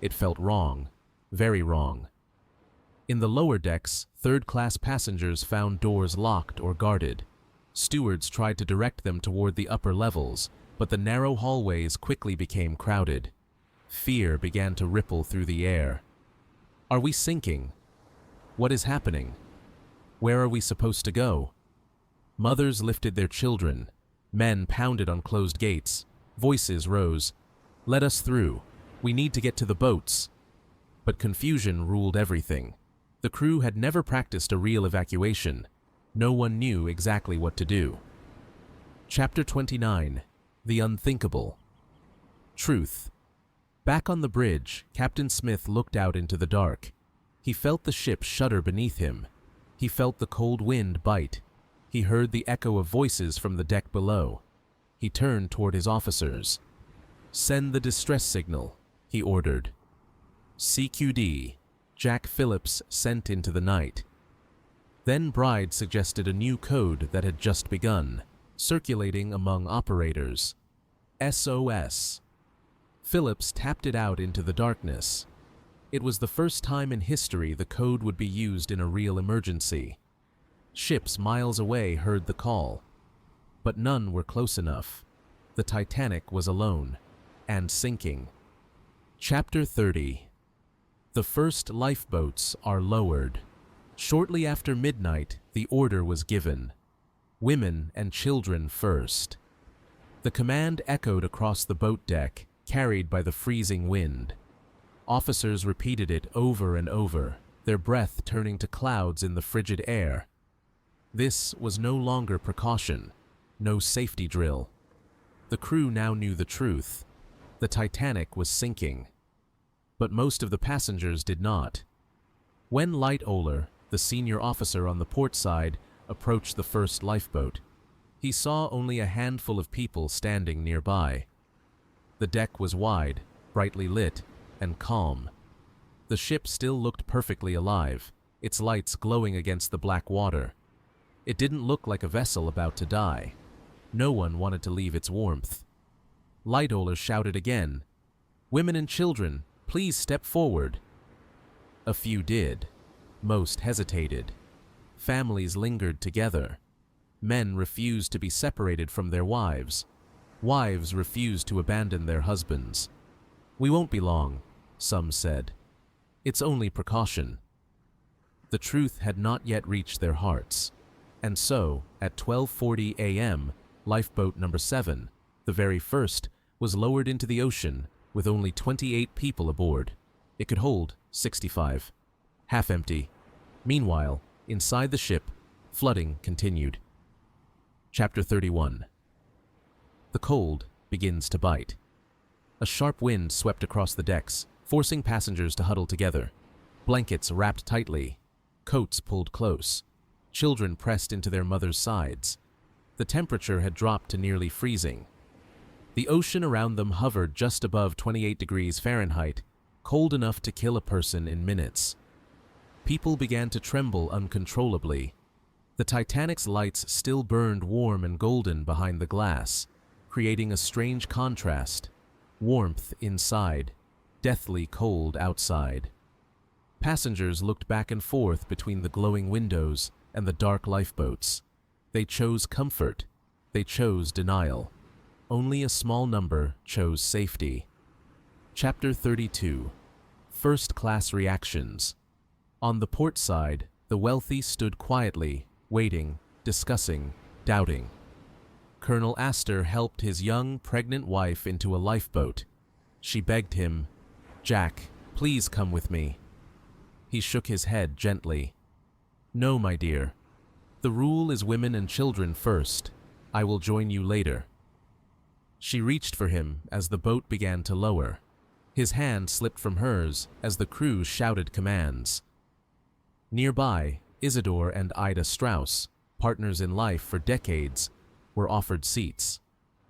It felt wrong, very wrong. In the lower decks, third-class passengers found doors locked or guarded. Stewards tried to direct them toward the upper levels, but the narrow hallways quickly became crowded. Fear began to ripple through the air. Are we sinking? What is happening? Where are we supposed to go? Mothers lifted their children. Men pounded on closed gates. Voices rose. "Let us through. We need to get to the boats." But confusion ruled everything. The crew had never practiced a real evacuation. No one knew exactly what to do. Chapter 29. The Unthinkable. Truth. Back on the bridge, Captain Smith looked out into the dark. He felt the ship shudder beneath him. He felt the cold wind bite. He heard the echo of voices from the deck below. He turned toward his officers. "Send the distress signal," he ordered. CQD, Jack Phillips sent into the night. Then Bride suggested a new code that had just begun, circulating among operators. SOS. Phillips tapped it out into the darkness. It was the first time in history the code would be used in a real emergency. Ships miles away heard the call, but none were close enough. The Titanic was alone, and sinking. Chapter 30. The first lifeboats are lowered. Shortly after midnight, the order was given. Women and children first. The command echoed across the boat deck, carried by the freezing wind. Officers repeated it over and over, their breath turning to clouds in the frigid air. This was no longer precaution, no safety drill. The crew now knew the truth. The Titanic was sinking. But most of the passengers did not. When Lightoller, the senior officer on the port side, approached the first lifeboat, he saw only a handful of people standing nearby. The deck was wide, brightly lit, and calm. The ship still looked perfectly alive, its lights glowing against the black water. It didn't look like a vessel about to die. No one wanted to leave its warmth. Lightoller shouted again, "Women and children, please step forward." A few did. Most hesitated. Families lingered together. Men refused to be separated from their wives. Wives refused to abandon their husbands. "We won't be long," some said. "It's only precaution." The truth had not yet reached their hearts. And so, at 12:40 a.m., lifeboat number 7, the very first, was lowered into the ocean with only 28 people aboard. It could hold 65. Half empty. Meanwhile, inside the ship, flooding continued. Chapter 31. The cold begins to bite. A sharp wind swept across the decks, forcing passengers to huddle together. Blankets wrapped tightly, coats pulled close, children pressed into their mothers' sides. The temperature had dropped to nearly freezing. The ocean around them hovered just above 28 degrees Fahrenheit, cold enough to kill a person in minutes. People began to tremble uncontrollably. The Titanic's lights still burned warm and golden behind the glass, creating a strange contrast: warmth inside, deathly cold outside. Passengers looked back and forth between the glowing windows and the dark lifeboats. They chose comfort. They chose denial. Only a small number chose safety. Chapter 32. First-class reactions. On the port side, the wealthy stood quietly, waiting, discussing, doubting. Colonel Astor helped his young, pregnant wife into a lifeboat. She begged him, "Jack, please come with me." He shook his head gently. "No, my dear. The rule is women and children first. I will join you later." She reached for him as the boat began to lower. His hand slipped from hers as the crew shouted commands. Nearby, Isidore and Ida Strauss, partners in life for decades, were offered seats,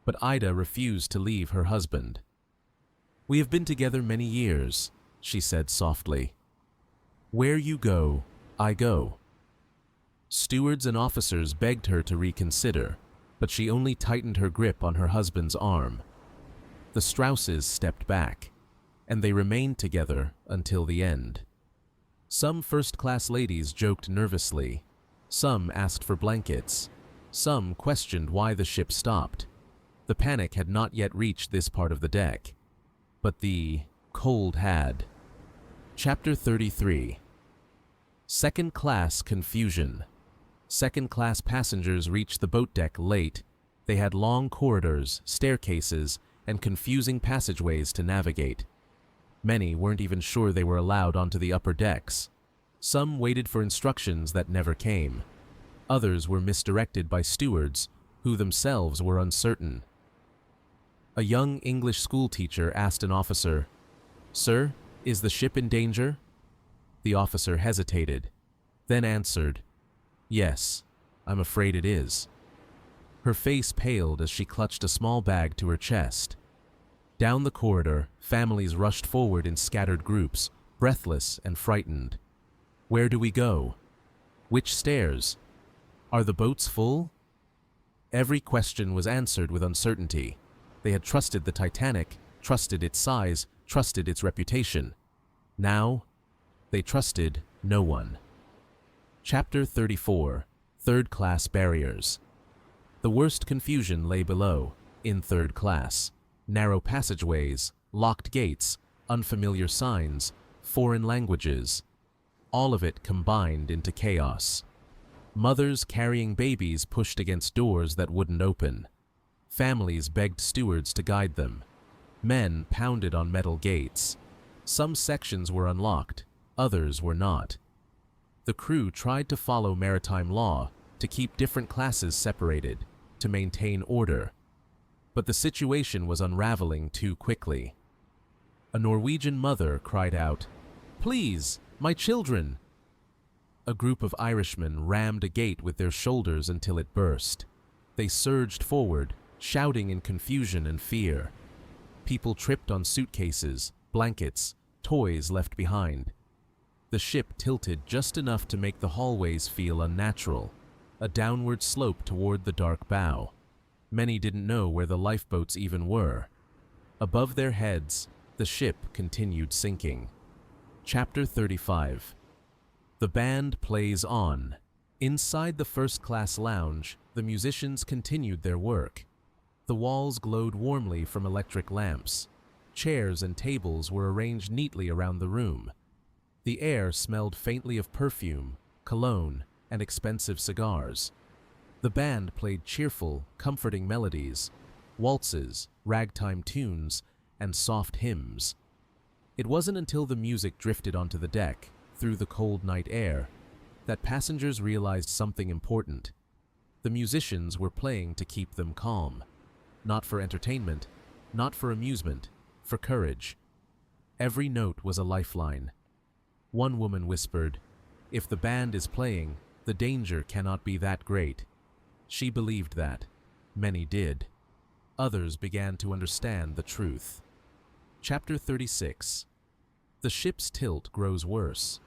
but Ida refused to leave her husband. "We have been together many years," she said softly. "Where you go, I go." Stewards and officers begged her to reconsider, but she only tightened her grip on her husband's arm. The Strausses stepped back, and they remained together until the end. Some first-class ladies joked nervously. Some asked for blankets. Some questioned why the ship stopped. The panic had not yet reached this part of the deck. But the cold had. Chapter 33. Second-class confusion. Second-class passengers reached the boat deck late. They had long corridors, staircases, and confusing passageways to navigate. Many weren't even sure they were allowed onto the upper decks. Some waited for instructions that never came. Others were misdirected by stewards, who themselves were uncertain. A young English schoolteacher asked an officer, "Sir, is the ship in danger?" The officer hesitated, then answered, "Yes, I'm afraid it is." Her face paled as she clutched a small bag to her chest. Down the corridor, families rushed forward in scattered groups, breathless and frightened. Where do we go? Which stairs? Are the boats full? Every question was answered with uncertainty. They had trusted the Titanic, trusted its size, trusted its reputation. Now, they trusted no one. Chapter 34. Third-class barriers. The worst confusion lay below, in third class. Narrow passageways, locked gates, unfamiliar signs, foreign languages. All of it combined into chaos. Mothers carrying babies pushed against doors that wouldn't open. Families begged stewards to guide them. Men pounded on metal gates. Some sections were unlocked, others were not. The crew tried to follow maritime law, to keep different classes separated, to maintain order. But the situation was unraveling too quickly. A Norwegian mother cried out, "Please, my children!" A group of Irishmen rammed a gate with their shoulders until it burst. They surged forward, shouting in confusion and fear. People tripped on suitcases, blankets, toys left behind. The ship tilted just enough to make the hallways feel unnatural, a downward slope toward the dark bow. Many didn't know where the lifeboats even were. Above their heads, the ship continued sinking. Chapter 35. The band plays on. Inside the first-class lounge, the musicians continued their work. The walls glowed warmly from electric lamps. Chairs and tables were arranged neatly around the room. The air smelled faintly of perfume, cologne, and expensive cigars. The band played cheerful, comforting melodies, waltzes, ragtime tunes, and soft hymns. It wasn't until the music drifted onto the deck, through the cold night air, that passengers realized something important. The musicians were playing to keep them calm. Not for entertainment, not for amusement, for courage. Every note was a lifeline. One woman whispered, "If the band is playing, the danger cannot be that great." She believed that. Many did. Others began to understand the truth. Chapter 36. The ship's tilt grows worse.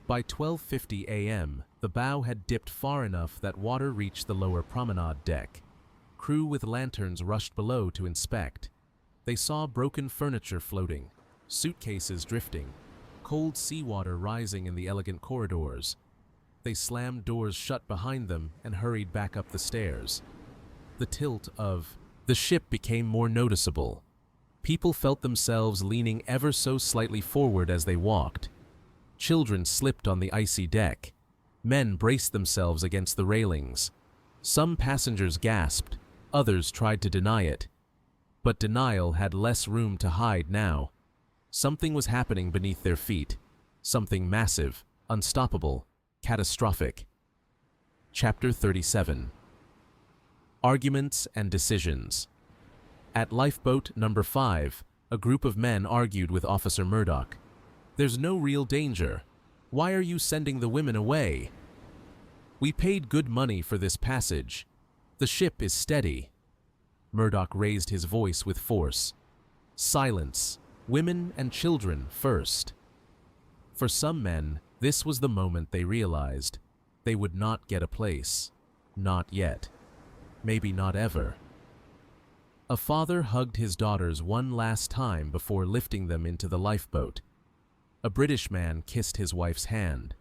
By 12:50 a.m., the bow had dipped far enough that water reached the lower promenade deck. Crew with lanterns rushed below to inspect. They saw broken furniture floating, suitcases drifting, cold seawater rising in the elegant corridors. They slammed doors shut behind them and hurried back up the stairs. The tilt of the ship became more noticeable. People felt themselves leaning ever so slightly forward as they walked. Children slipped on the icy deck. Men braced themselves against the railings. Some passengers gasped, others tried to deny it. But denial had less room to hide now. Something was happening beneath their feet. Something massive, unstoppable, catastrophic. Chapter 37. Arguments and decisions. At Lifeboat number 5, a group of men argued with Officer Murdoch. "There's no real danger. Why are you sending the women away? We paid good money for this passage. The ship is steady." Murdoch raised his voice with force. "Silence. Women and children first." For some men, this was the moment they realized they would not get a place. Not yet. Maybe not ever. A father hugged his daughters one last time before lifting them into the lifeboat. A British man kissed his wife's hand.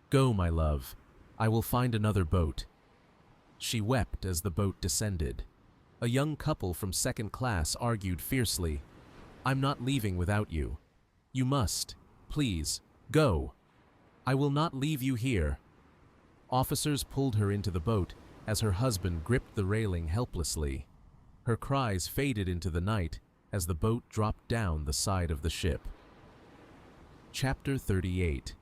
"Go, my love. I will find another boat." She wept as the boat descended. A young couple from second class argued fiercely. "I'm not leaving without you. You must. Please, go. I will not leave you here." Officers pulled her into the boat as her husband gripped the railing helplessly. Her cries faded into the night as the boat dropped down the side of the ship. Chapter 38.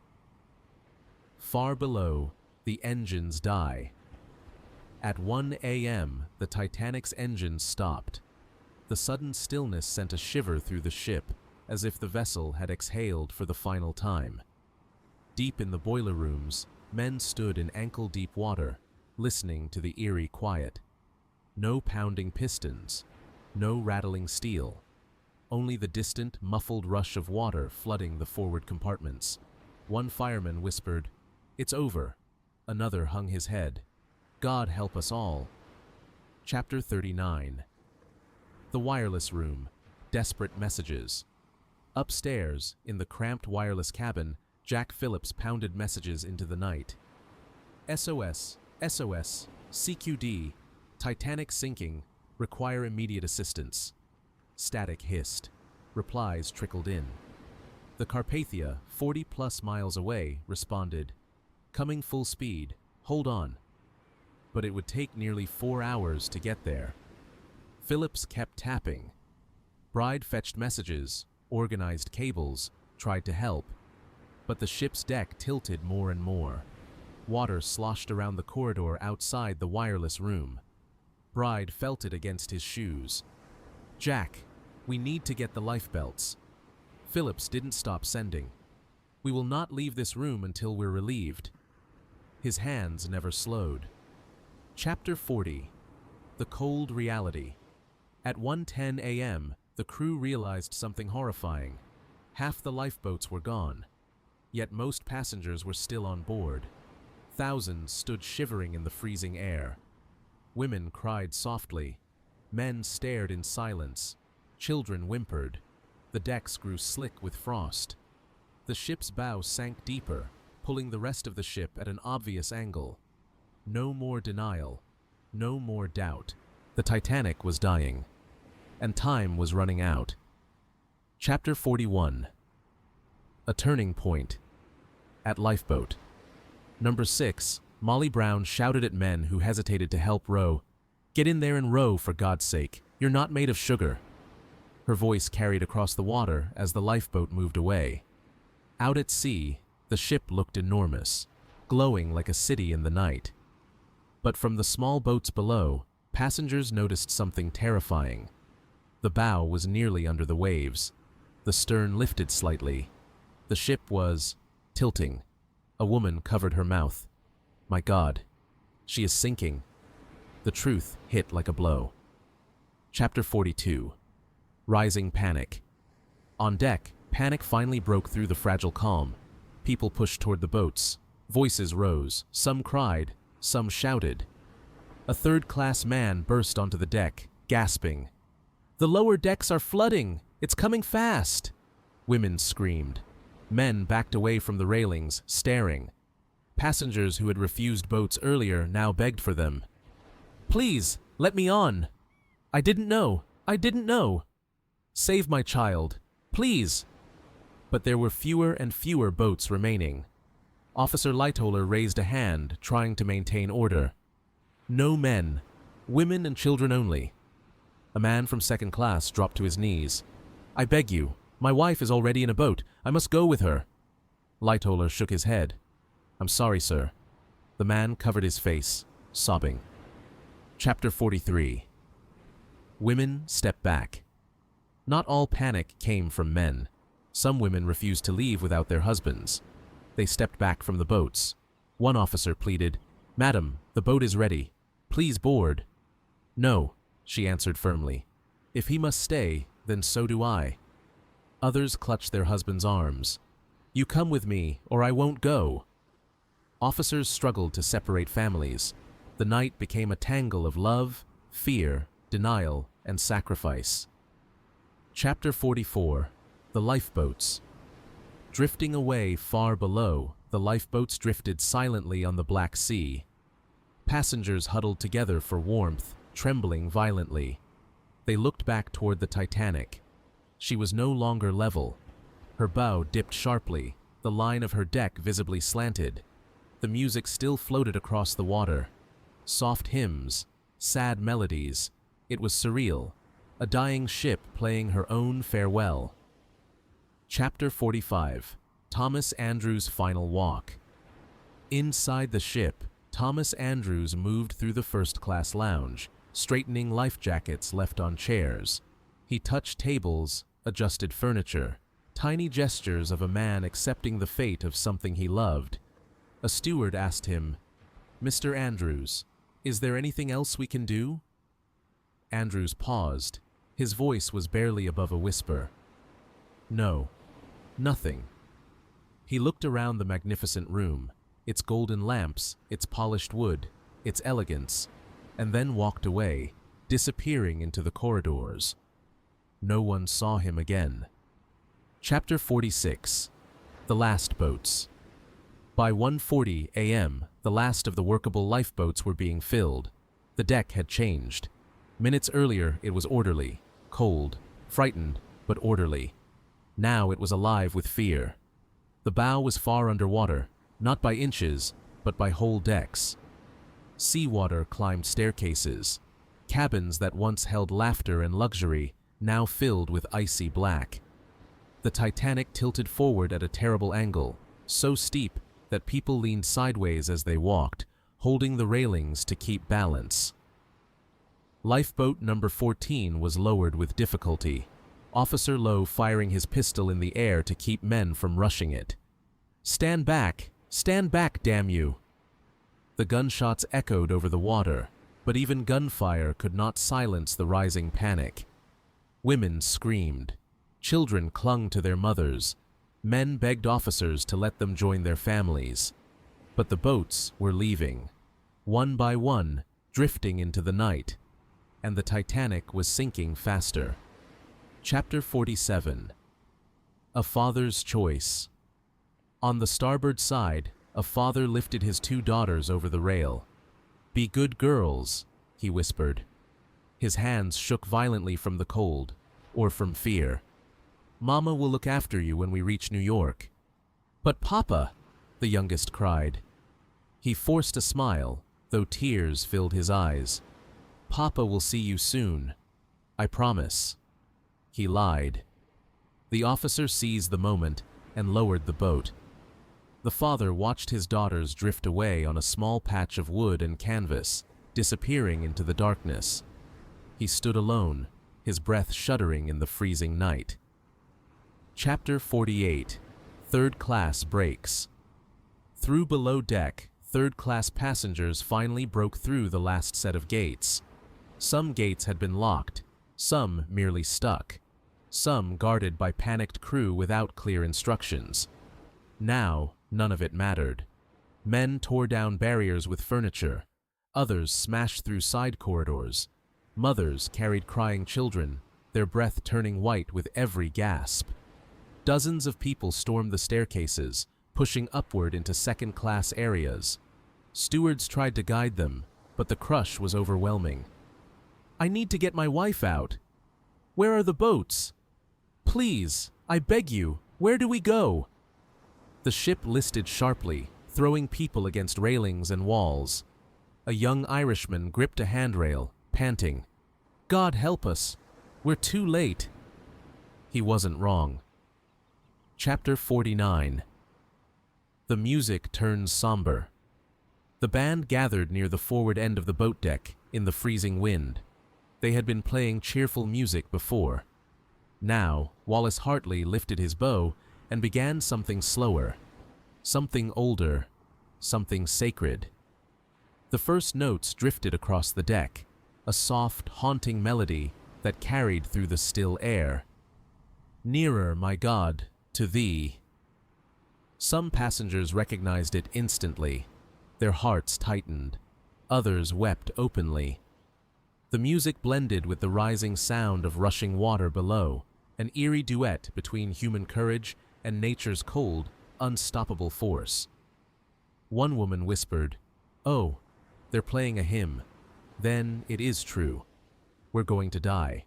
Far below, the engines die. At 1 a.m., the Titanic's engines stopped. The sudden stillness sent a shiver through the ship, as if the vessel had exhaled for the final time. Deep in the boiler rooms, men stood in ankle-deep water, listening to the eerie quiet. No pounding pistons, no rattling steel, only the distant, muffled rush of water flooding the forward compartments. One fireman whispered, "It's over." Another hung his head. "God help us all." Chapter 39. The wireless room. Desperate messages. Upstairs, in the cramped wireless cabin, Jack Phillips pounded messages into the night. "SOS, SOS, CQD, Titanic sinking, require immediate assistance." Static hissed. Replies trickled in. The Carpathia, 40-plus miles away, responded, "Coming full speed, hold on." But it would take nearly 4 hours to get there. Phillips kept tapping. Bride fetched messages, organized cables, tried to help. But the ship's deck tilted more and more. Water sloshed around the corridor outside the wireless room. Bride felt it against his shoes. "Jack, we need to get the lifebelts." Phillips didn't stop sending. "We will not leave this room until we're relieved." His hands never slowed. Chapter 40. The cold reality. At 1:10 a.m., the crew realized something horrifying. Half the lifeboats were gone. Yet most passengers were still on board. Thousands stood shivering in the freezing air. Women cried softly. Men stared in silence. Children whimpered. The decks grew slick with frost. The ship's bow sank deeper, pulling the rest of the ship at an obvious angle. No more denial. No more doubt. The Titanic was dying. And time was running out. Chapter 41. A turning point. At Lifeboat. Number 6, Molly Brown shouted at men who hesitated to help row. "Get in there and row, for God's sake. You're not made of sugar." Her voice carried across the water as the lifeboat moved away. Out at sea, the ship looked enormous, glowing like a city in the night. But from the small boats below, passengers noticed something terrifying. The bow was nearly under the waves. The stern lifted slightly. The ship was tilting. A woman covered her mouth. My God, she is sinking. The truth hit like a blow. Chapter 42. Rising Panic. On deck, panic finally broke through the fragile calm. People pushed toward the boats. Voices rose. Some cried. Some shouted. A third-class man burst onto the deck, gasping. "The lower decks are flooding! It's coming fast!" Women screamed. Men backed away from the railings, staring. Passengers who had refused boats earlier now begged for them. "Please, let me on! I didn't know! I didn't know! Save my child! Please!" But there were fewer and fewer boats remaining. Officer Lightoller raised a hand, trying to maintain order. No men. Women and children only. A man from second class dropped to his knees. "I beg you. My wife is already in a boat. I must go with her." Lightoller shook his head. "I'm sorry, sir." The man covered his face, sobbing. Chapter 43. Women step back. Not all panic came from men. Some women refused to leave without their husbands. They stepped back from the boats. One officer pleaded, "Madam, the boat is ready. Please board." "No," she answered firmly. "If he must stay, then so do I." Others clutched their husbands' arms. "You come with me, or I won't go." Officers struggled to separate families. The night became a tangle of love, fear, denial, and sacrifice. Chapter 44. The Lifeboats. Drifting away far below, the lifeboats drifted silently on the Black Sea. Passengers huddled together for warmth, trembling violently. They looked back toward the Titanic. She was no longer level. Her bow dipped sharply, the line of her deck visibly slanted. The music still floated across the water. Soft hymns, sad melodies. It was surreal, a dying ship playing her own farewell. Chapter 45. Thomas Andrews' Final Walk. Inside the ship, Thomas Andrews moved through the first-class lounge, straightening life jackets left on chairs. He touched tables, adjusted furniture, tiny gestures of a man accepting the fate of something he loved. A steward asked him, "Mr. Andrews, is there anything else we can do?" Andrews paused. His voice was barely above a whisper. "No, nothing." He looked around the magnificent room, its golden lamps, its polished wood, its elegance, and then walked away, disappearing into the corridors. No one saw him again. Chapter 46. The Last Boats. By 1:40 a.m., the last of the workable lifeboats were being filled. The deck had changed. Minutes earlier, it was orderly, cold, frightened, but orderly. Now it was alive with fear. The bow was far underwater, not by inches, but by whole decks. Seawater climbed staircases. Cabins that once held laughter and luxury now filled with icy black. The Titanic tilted forward at a terrible angle, so steep that people leaned sideways as they walked, holding the railings to keep balance. Lifeboat number 14 was lowered with difficulty, Officer Lowe firing his pistol in the air to keep men from rushing it. Stand back, damn you!" The gunshots echoed over the water, but even gunfire could not silence the rising panic. Women screamed. Children clung to their mothers. Men begged officers to let them join their families. But the boats were leaving, one by one, drifting into the night, and the Titanic was sinking faster. Chapter 47. A Father's Choice. On the starboard side, a father lifted his two daughters over the rail. "Be good girls," he whispered. His hands shook violently from the cold, or from fear. "Mama will look after you when we reach New York." "But Papa," the youngest cried. He forced a smile, though tears filled his eyes. "Papa will see you soon. I promise." He lied. The officer seized the moment and lowered the boat. The father watched his daughters drift away on a small patch of wood and canvas, disappearing into the darkness. He stood alone, his breath shuddering in the freezing night. Chapter 48. Third Class Breaks. Through below deck, third-class passengers finally broke through the last set of gates. Some gates had been locked, some merely stuck, some guarded by panicked crew without clear instructions. Now, none of it mattered. Men tore down barriers with furniture, others smashed through side corridors. Mothers carried crying children, their breath turning white with every gasp. Dozens of people stormed the staircases, pushing upward into second-class areas. Stewards tried to guide them, but the crush was overwhelming. "I need to get my wife out. Where are the boats? Please, I beg you, where do we go?" The ship listed sharply, throwing people against railings and walls. A young Irishman gripped a handrail, panting. "God help us! We're too late." He wasn't wrong. Chapter 49. The music turns somber. The band gathered near the forward end of the boat deck, in the freezing wind. They had been playing cheerful music before. Now, Wallace Hartley lifted his bow and began something slower, something older, something sacred. The first notes drifted across the deck, a soft, haunting melody that carried through the still air. "Nearer, my God, to thee." Some passengers recognized it instantly. Their hearts tightened. Others wept openly. The music blended with the rising sound of rushing water below, an eerie duet between human courage and nature's cold, unstoppable force. One woman whispered, "Oh, they're playing a hymn. Then it is true. We're going to die."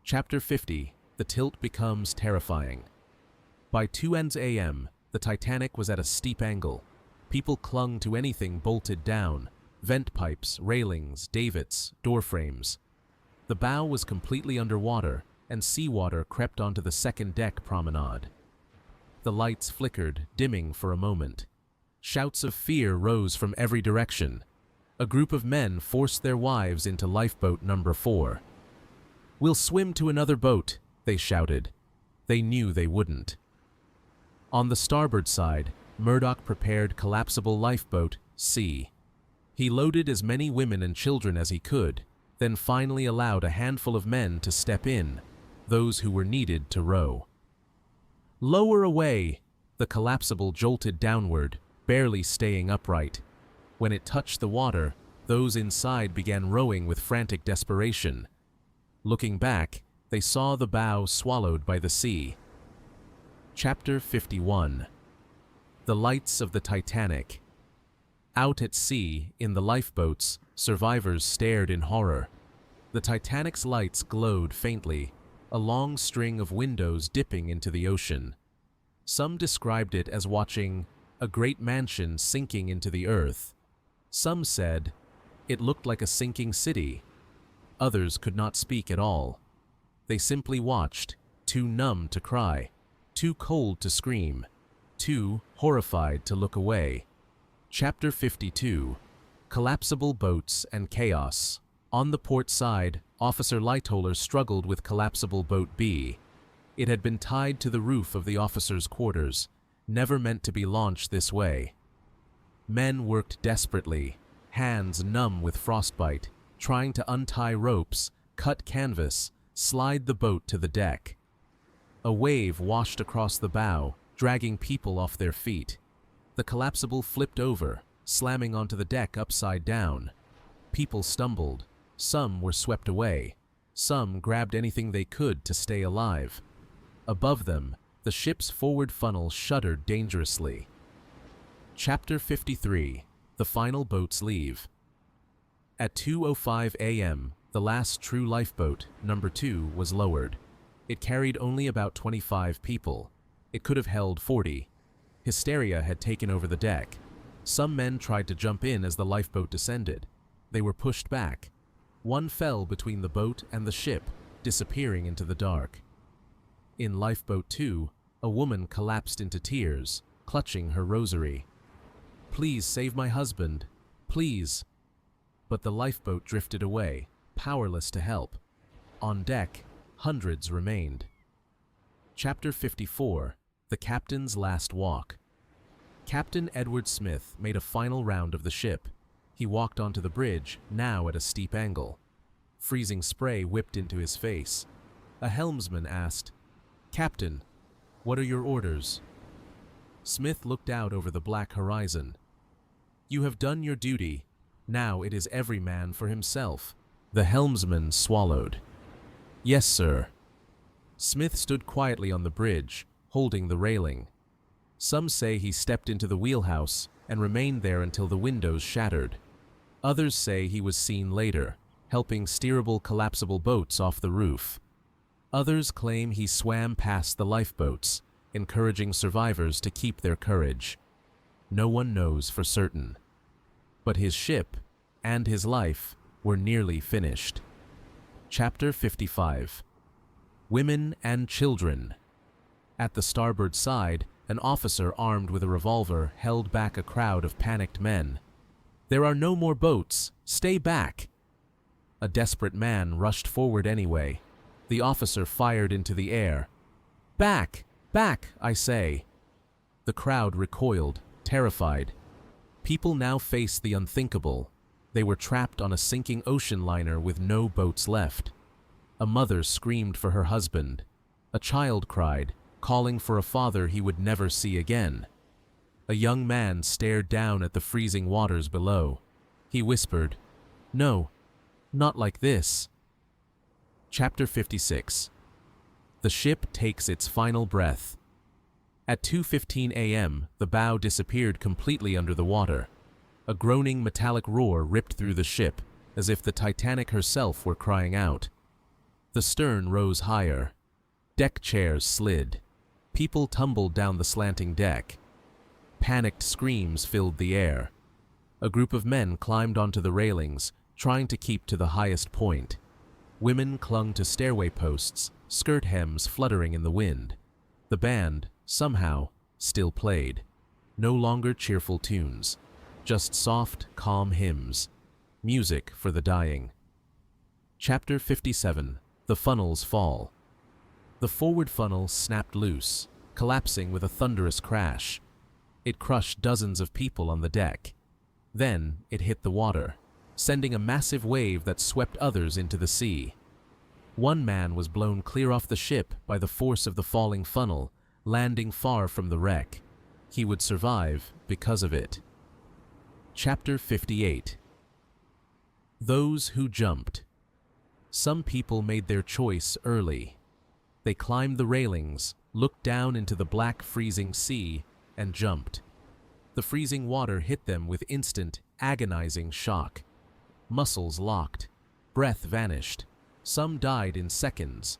Chapter 50. The tilt becomes terrifying. By 2 a.m., the Titanic was at a steep angle. People clung to anything bolted down: vent pipes, railings, davits, door frames. The bow was completely underwater, and seawater crept onto the second deck promenade. The lights flickered, dimming for a moment. Shouts of fear rose from every direction. A group of men forced their wives into lifeboat number 4. "We'll swim to another boat," they shouted. They knew they wouldn't. On the starboard side, Murdoch prepared collapsible lifeboat C. He loaded as many women and children as he could, then finally allowed a handful of men to step in, those who were needed to row. "Lower away!" The collapsible jolted downward, barely staying upright. When it touched the water, those inside began rowing with frantic desperation. Looking back, they saw the bow swallowed by the sea. Chapter 51. The Lights of the Titanic. Out at sea, in the lifeboats, survivors stared in horror. The Titanic's lights glowed faintly, a long string of windows dipping into the ocean. Some described it as watching a great mansion sinking into the earth. Some said it looked like a sinking city. Others could not speak at all. They simply watched, too numb to cry, too cold to scream, too horrified to look away. Chapter 52. Collapsible Boats and Chaos. On the port side, Officer Lightoller struggled with collapsible boat B. It had been tied to the roof of the officers' quarters, never meant to be launched this way. Men worked desperately, hands numb with frostbite, trying to untie ropes, cut canvas, slide the boat to the deck. A wave washed across the bow, dragging people off their feet. The collapsible flipped over, slamming onto the deck upside down. People stumbled. Some were swept away. Some grabbed anything they could to stay alive. Above them, the ship's forward funnel shuddered dangerously. Chapter 53. The Final Boats Leave. At 2:05 a.m., the last true lifeboat, number 2, was lowered. It carried only about 25 people. It could have held 40. Hysteria had taken over the deck. Some men tried to jump in as the lifeboat descended. They were pushed back. One fell between the boat and the ship, disappearing into the dark. In Lifeboat 2, a woman collapsed into tears, clutching her rosary. "Please save my husband, please." But the lifeboat drifted away, powerless to help. On deck, hundreds remained. Chapter 54. The Captain's Last Walk. Captain Edward Smith made a final round of the ship. He walked onto the bridge, now at a steep angle. Freezing spray whipped into his face. A helmsman asked, "Captain, what are your orders?" Smith looked out over the black horizon. "You have done your duty. Now it is every man for himself." The helmsman swallowed. "Yes, sir." Smith stood quietly on the bridge, holding the railing. Some say he stepped into the wheelhouse and remained there until the windows shattered. Others say he was seen later, helping steerable collapsible boats off the roof. Others claim he swam past the lifeboats, encouraging survivors to keep their courage. No one knows for certain. But his ship and his life were nearly finished. Chapter 55. Women and Children. At the starboard side, an officer armed with a revolver held back a crowd of panicked men. "There are no more boats. Stay back." A desperate man rushed forward anyway. The officer fired into the air. "Back! Back, I say!" The crowd recoiled, terrified. People now faced the unthinkable. They were trapped on a sinking ocean liner with no boats left. A mother screamed for her husband. A child cried, calling for a father he would never see again. A young man stared down at the freezing waters below. He whispered, "No, not like this." Chapter 56. The ship takes its final breath. At 2:15 a.m., the bow disappeared completely under the water. A groaning metallic roar ripped through the ship, as if the Titanic herself were crying out. The stern rose higher. Deck chairs slid. People tumbled down the slanting deck. Panicked screams filled the air. A group of men climbed onto the railings, trying to keep to the highest point. Women clung to stairway posts, skirt hems fluttering in the wind. The band, somehow, still played. No longer cheerful tunes, just soft, calm hymns. Music for the dying. Chapter 57. The Funnel's Fall. The forward funnel snapped loose, collapsing with a thunderous crash. It crushed dozens of people on the deck. Then it hit the water, sending a massive wave that swept others into the sea. One man was blown clear off the ship by the force of the falling funnel, landing far from the wreck. He would survive because of it. Chapter 58. Those who jumped. Some people made their choice early. They climbed the railings, looked down into the black freezing sea, and jumped. The freezing water hit them with instant, agonizing shock. Muscles locked. Breath vanished. Some died in seconds.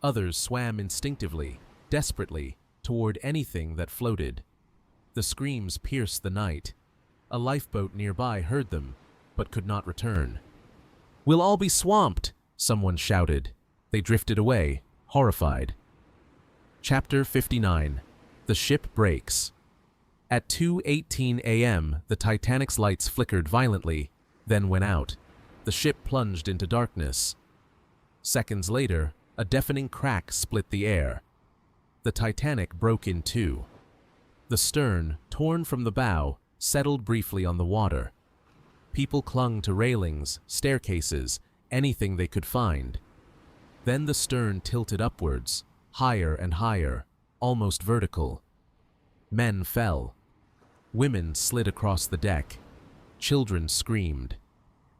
Others swam instinctively, desperately, toward anything that floated. The screams pierced the night. A lifeboat nearby heard them, but could not return. "We'll all be swamped," someone shouted. They drifted away, horrified. Chapter 59. The ship breaks. At 2:18 a.m., the Titanic's lights flickered violently, then went out. The ship plunged into darkness. Seconds later, a deafening crack split the air. The Titanic broke in two. The stern, torn from the bow, settled briefly on the water. People clung to railings, staircases, anything they could find. Then the stern tilted upwards, higher and higher, almost vertical. Men fell. Women slid across the deck. Children screamed.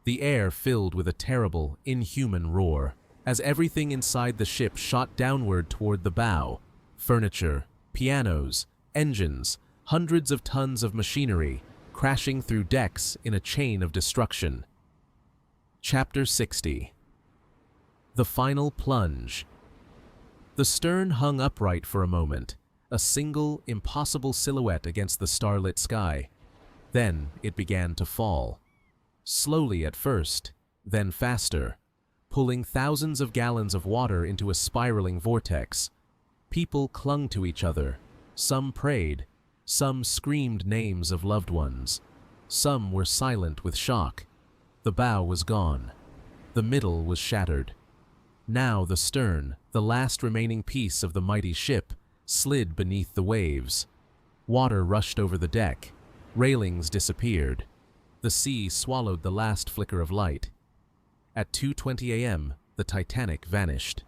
The air filled with a terrible, inhuman roar, as everything inside the ship shot downward toward the bow. Furniture, pianos, engines, hundreds of tons of machinery, crashing through decks in a chain of destruction. Chapter 60. The Final Plunge. The stern hung upright for a moment, a single, impossible silhouette against the starlit sky. Then it began to fall. Slowly at first, then faster, pulling thousands of gallons of water into a spiraling vortex. People clung to each other. Some prayed. Some screamed names of loved ones. Some were silent with shock. The bow was gone. The middle was shattered. Now the stern, the last remaining piece of the mighty ship, slid beneath the waves. Water rushed over the deck. Railings disappeared. The sea swallowed the last flicker of light. At 2:20 a.m., the Titanic vanished.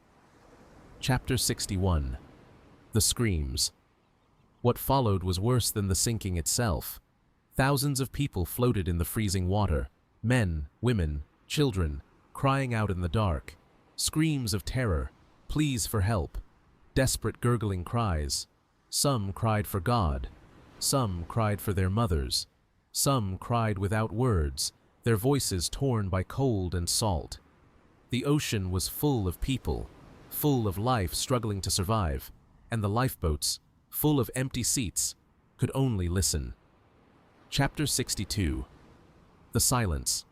Chapter 61. The Screams. What followed was worse than the sinking itself. Thousands of people floated in the freezing water. Men, women, children, crying out in the dark. Screams of terror, pleas for help, desperate gurgling cries. Some cried for God. Some cried for their mothers. Some cried without words, their voices torn by cold and salt. The ocean was full of people, full of life struggling to survive, and the lifeboats, full of empty seats, could only listen. Chapter 62. The Silence.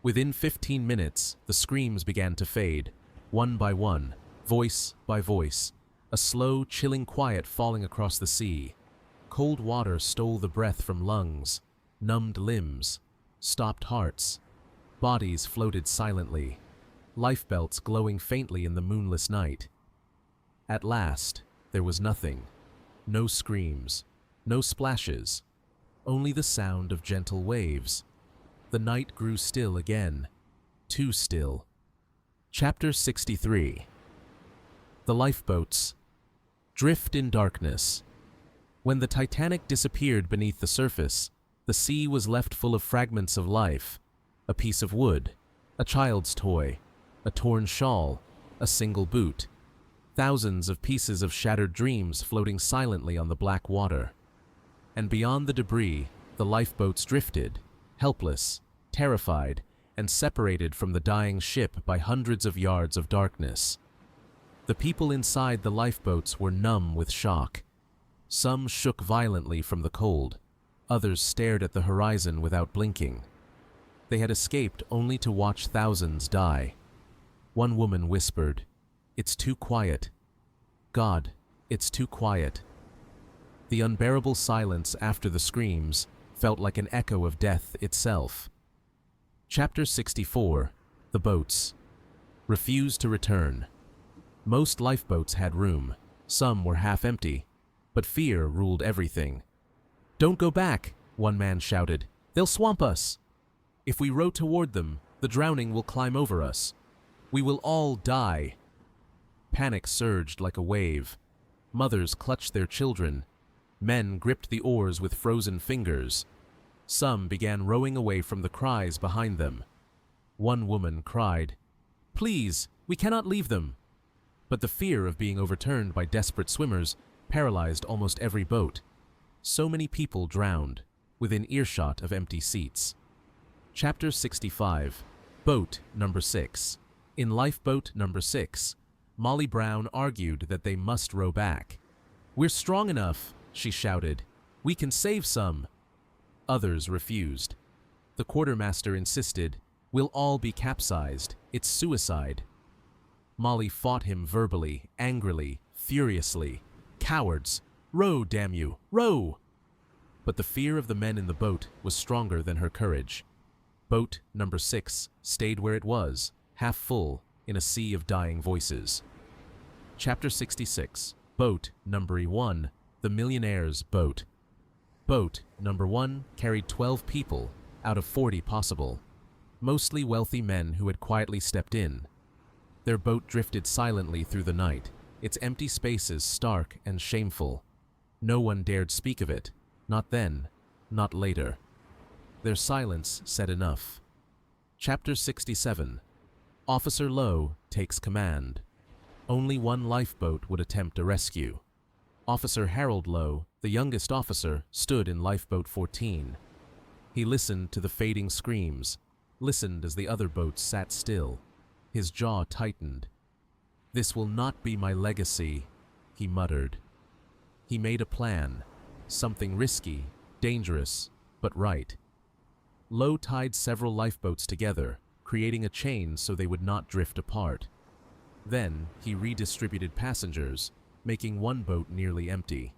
Within 15 minutes, the screams began to fade, one by one, voice by voice, a slow, chilling quiet falling across the sea. Cold water stole the breath from lungs, numbed limbs, stopped hearts. Bodies floated silently, lifebelts glowing faintly in the moonless night. At last, there was nothing. No screams, no splashes, only the sound of gentle waves. The night grew still again, too still. Chapter 63. The Lifeboats. Drift in darkness. When the Titanic disappeared beneath the surface, the sea was left full of fragments of life. A piece of wood, a child's toy, a torn shawl, a single boot. Thousands of pieces of shattered dreams floating silently on the black water. And beyond the debris, the lifeboats drifted, helpless, terrified, and separated from the dying ship by hundreds of yards of darkness. The people inside the lifeboats were numb with shock. Some shook violently from the cold. Others stared at the horizon without blinking. They had escaped only to watch thousands die. One woman whispered, "It's too quiet. God, it's too quiet." The unbearable silence after the screams felt like an echo of death itself. Chapter 64. The Boats. Refused to return. Most lifeboats had room. Some were half empty, but fear ruled everything. "Don't go back," one man shouted. "They'll swamp us. If we row toward them, the drowning will climb over us. We will all die." Panic surged like a wave. Mothers clutched their children. Men gripped the oars with frozen fingers. Some began rowing away from the cries behind them. One woman cried, "Please, we cannot leave them." But the fear of being overturned by desperate swimmers paralyzed almost every boat. So many people drowned, within earshot of empty seats. Chapter 65. Boat Number 6. In Lifeboat Number 6, Molly Brown argued that they must row back. "We're strong enough," she shouted. "We can save some." Others refused. The quartermaster insisted, "We'll all be capsized. It's suicide." Molly fought him verbally, angrily, furiously. "Cowards! Row, damn you! Row!" But the fear of the men in the boat was stronger than her courage. Boat Number 6 stayed where it was, half full, in a sea of dying voices. Chapter 66. Boat Number 1. The Millionaire's Boat. Boat Number 1 carried 12 people, out of 40 possible. Mostly wealthy men who had quietly stepped in. Their boat drifted silently through the night, its empty spaces stark and shameful. No one dared speak of it, not then, not later. Their silence said enough. Chapter 67. Officer Lowe takes command. Only one lifeboat would attempt a rescue. Officer Harold Lowe, the youngest officer, stood in Lifeboat 14. He listened to the fading screams, listened as the other boats sat still. His jaw tightened. "This will not be my legacy," he muttered. He made a plan, something risky, dangerous, but right. Lowe tied several lifeboats together, creating a chain so they would not drift apart. Then he redistributed passengers, making one boat nearly empty.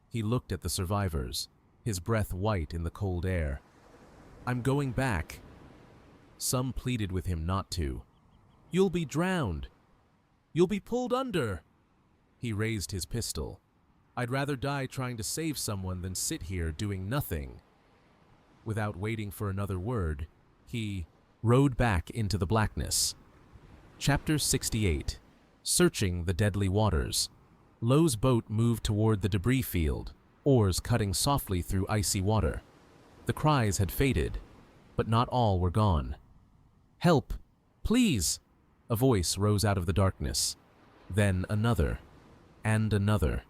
He looked at the survivors, his breath white in the cold air. "I'm going back." Some pleaded with him not to. You'll be drowned. You'll be pulled under. He raised his pistol. I'd rather die trying to save someone than sit here doing nothing. Without waiting for another word, he rode back into the blackness. Chapter 68. Searching the Deadly Waters. Lowe's boat moved toward the debris field, oars cutting softly through icy water. The cries had faded, but not all were gone. Help! Please! A voice rose out of the darkness. Then another, and another.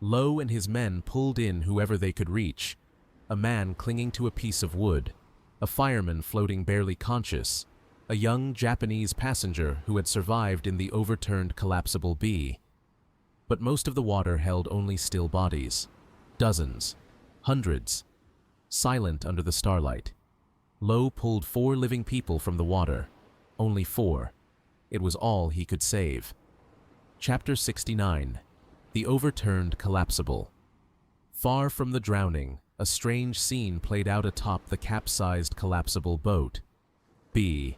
Lowe and his men pulled in whoever they could reach, a man clinging to a piece of wood, a fireman floating barely conscious, a young Japanese passenger who had survived in the overturned collapsible B. But most of the water held only still bodies. Dozens, hundreds, silent under the starlight. Lowe pulled 4 living people from the water. Only 4. It was all he could save. Chapter 69. The Overturned Collapsible. Far from the drowning, a strange scene played out atop the capsized collapsible boat. B.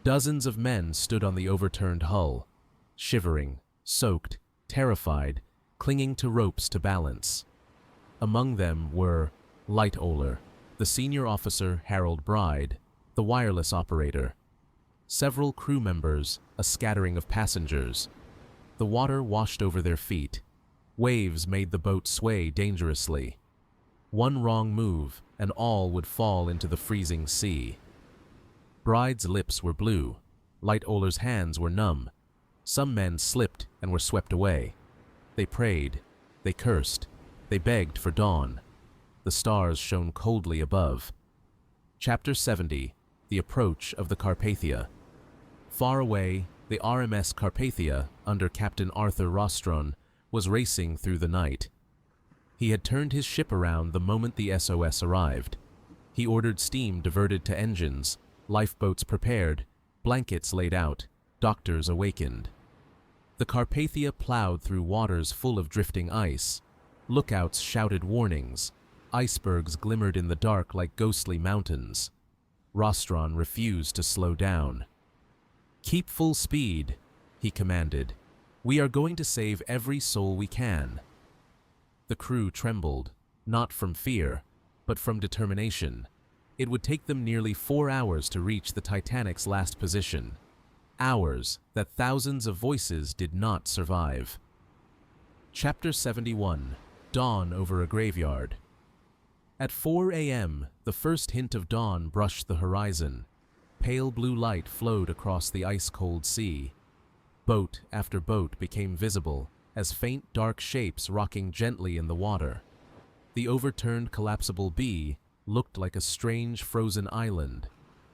Dozens of men stood on the overturned hull, shivering, soaked, terrified, clinging to ropes to balance. Among them were Lightoller, the senior officer Harold Bride, the wireless operator, several crew members, a scattering of passengers. The water washed over their feet. Waves made the boat sway dangerously. One wrong move, and all would fall into the freezing sea. Bride's lips were blue. Lightoller's hands were numb. Some men slipped and were swept away. They prayed. They cursed. They begged for dawn. The stars shone coldly above. Chapter 70. The Approach of the Carpathia. Far away, the RMS Carpathia, under Captain Arthur Rostron, was racing through the night. He had turned his ship around the moment the SOS arrived. He ordered steam diverted to engines, lifeboats prepared, blankets laid out, doctors awakened. The Carpathia plowed through waters full of drifting ice. Lookouts shouted warnings. Icebergs glimmered in the dark like ghostly mountains. Rostron refused to slow down. "Keep full speed," he commanded. "We are going to save every soul we can." The crew trembled, not from fear, but from determination. It would take them nearly 4 hours to reach the Titanic's last position. Hours that thousands of voices did not survive. Chapter 71. Dawn over a Graveyard. At 4 a.m., the first hint of dawn brushed the horizon. Pale blue light flowed across the ice-cold sea. Boat after boat became visible, as faint dark shapes rocking gently in the water. The overturned collapsible B looked like a strange frozen island.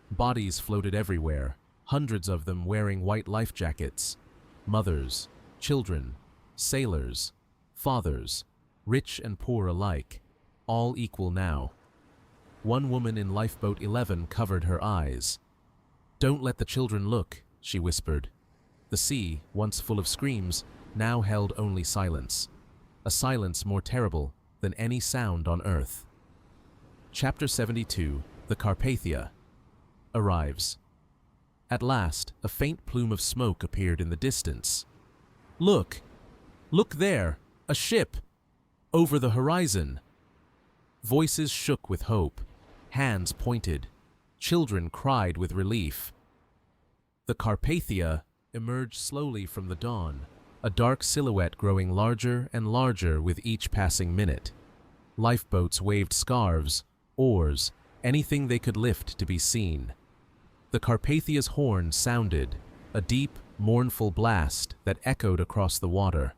Bodies floated everywhere, hundreds of them wearing white life jackets. Mothers, children, sailors, fathers, rich and poor alike, all equal now. One woman in Lifeboat 11 covered her eyes. "Don't let the children look," she whispered. The sea, once full of screams, now held only silence. A silence more terrible than any sound on earth. Chapter 72. The Carpathia. Arrives. At last, a faint plume of smoke appeared in the distance. "Look! Look there! A ship! Over the horizon!" Voices shook with hope. Hands pointed. Children cried with relief. The Carpathia emerged slowly from the dawn, a dark silhouette growing larger and larger with each passing minute. Lifeboats waved scarves, oars, anything they could lift to be seen. The Carpathia's horn sounded, a deep, mournful blast that echoed across the water.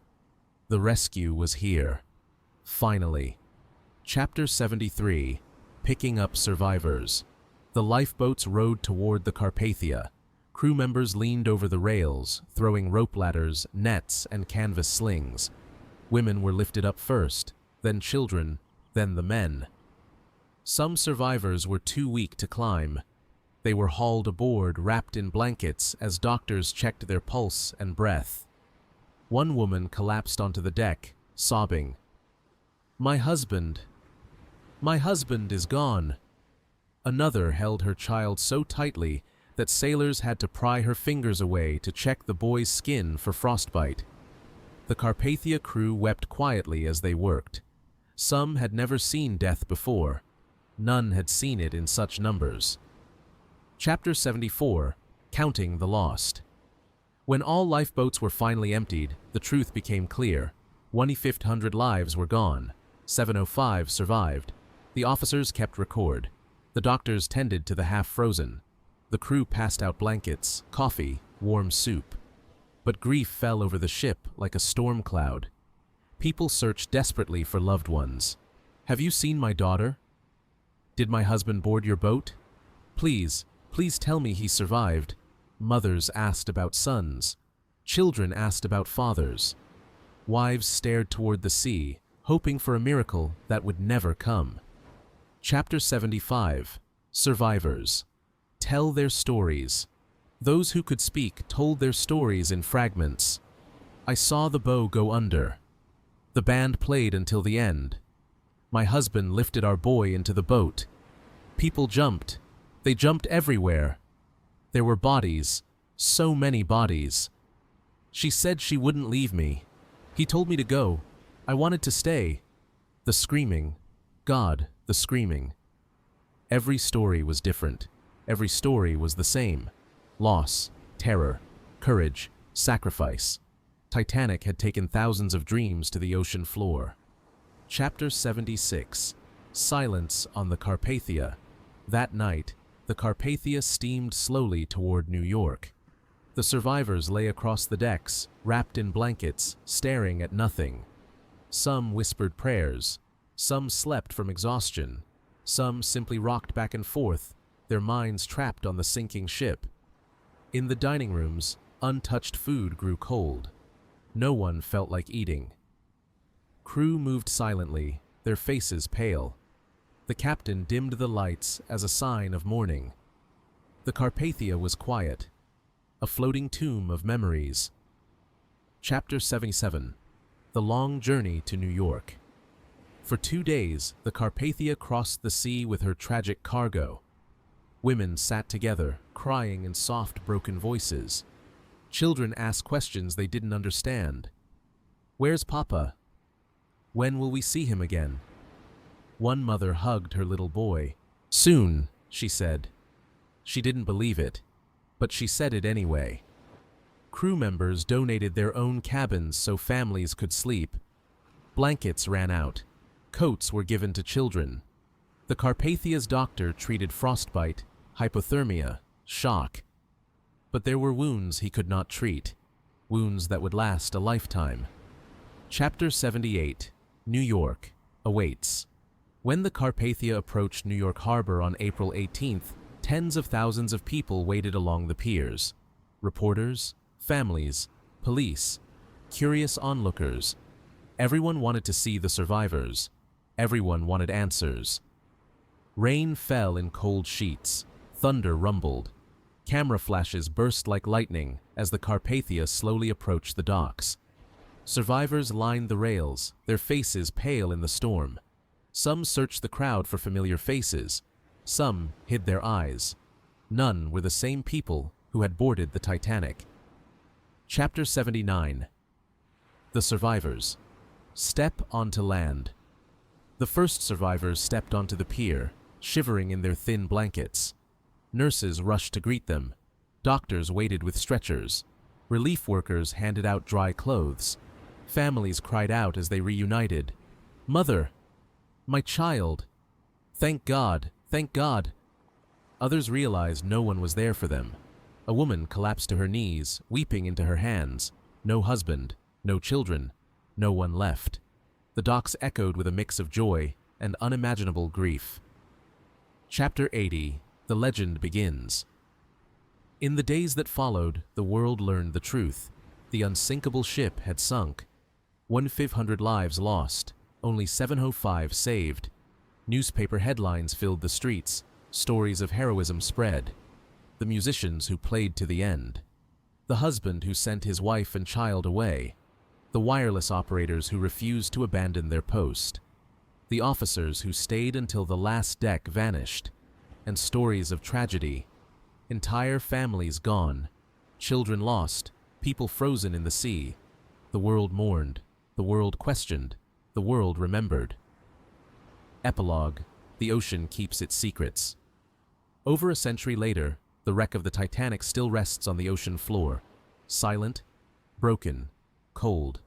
The rescue was here. Finally. Chapter 73. Picking up survivors. The lifeboats rowed toward the Carpathia. Crew members leaned over the rails, throwing rope ladders, nets, and canvas slings. Women were lifted up first, then children, then the men. Some survivors were too weak to climb. They were hauled aboard, wrapped in blankets, as doctors checked their pulse and breath. One woman collapsed onto the deck, sobbing. My husband is gone." Another held her child so tightly that sailors had to pry her fingers away to check the boy's skin for frostbite. The Carpathia crew wept quietly as they worked. Some had never seen death before. None had seen it in such numbers. Chapter 74. Counting the Lost. When all lifeboats were finally emptied, the truth became clear. 1,500 lives were gone. 705 survived. The officers kept record. The doctors tended to the half-frozen. The crew passed out blankets, coffee, warm soup. But grief fell over the ship like a storm cloud. People searched desperately for loved ones. Have you seen my daughter? Did my husband board your boat? Please tell me he survived. Mothers asked about sons. Children asked about fathers. Wives stared toward the sea, hoping for a miracle that would never come. Chapter 75. Survivors. Tell their stories. Those who could speak told their stories in fragments. I saw the bow go under. The band played until the end. My husband lifted our boy into the boat. People jumped. They jumped everywhere. There were bodies, so many bodies. She said she wouldn't leave me. He told me to go. I wanted to stay. The screaming. God, the screaming. Every story was different. Every story was the same. Loss, terror, courage, sacrifice. Titanic had taken thousands of dreams to the ocean floor. Chapter 76. Silence on the Carpathia. That night, the Carpathia steamed slowly toward New York. The survivors lay across the decks, wrapped in blankets, staring at nothing. Some whispered prayers. Some slept from exhaustion. Some simply rocked back and forth, their minds trapped on the sinking ship. In the dining rooms, untouched food grew cold. No one felt like eating. Crew moved silently, their faces pale. The captain dimmed the lights as a sign of mourning. The Carpathia was quiet, a floating tomb of memories. Chapter 77. The Long Journey to New York. For 2 days, the Carpathia crossed the sea with her tragic cargo. Women sat together, crying in soft, broken voices. Children asked questions they didn't understand. Where's Papa? When will we see him again? One mother hugged her little boy. Soon, she said. She didn't believe it, but she said it anyway. Crew members donated their own cabins so families could sleep. Blankets ran out. Coats were given to children. The Carpathia's doctor treated frostbite, hypothermia, shock. But there were wounds he could not treat, wounds that would last a lifetime. Chapter 78. New York awaits. When the Carpathia approached New York Harbor on April 18th, tens of thousands of people waited along the piers. Reporters, families, police, curious onlookers. Everyone wanted to see the survivors. Everyone wanted answers. Rain fell in cold sheets. Thunder rumbled. Camera flashes burst like lightning as the Carpathia slowly approached the docks. Survivors lined the rails, their faces pale in the storm. Some searched the crowd for familiar faces. Some hid their eyes. None were the same people who had boarded the Titanic. Chapter 79. The Survivors. Step onto land. The first survivors stepped onto the pier, shivering in their thin blankets. Nurses rushed to greet them. Doctors waited with stretchers. Relief workers handed out dry clothes. Families cried out as they reunited. "Mother! My child! Thank God! Thank God!" Others realized no one was there for them. A woman collapsed to her knees, weeping into her hands. No husband, no children, no one left. The docks echoed with a mix of joy and unimaginable grief. Chapter 80. The legend begins. In the days that followed, the world learned the truth. The unsinkable ship had sunk. 1,500 lives lost, only 705 saved. Newspaper headlines filled the streets. Stories of heroism spread. The musicians who played to the end. The husband who sent his wife and child away. The wireless operators who refused to abandon their post. The officers who stayed until the last deck vanished. And stories of tragedy. Entire families gone, children lost, people frozen in the sea. The world mourned, the world questioned, the world remembered. Epilogue: the ocean keeps its secrets. Over a century later, the wreck of the Titanic still rests on the ocean floor, silent, broken, cold.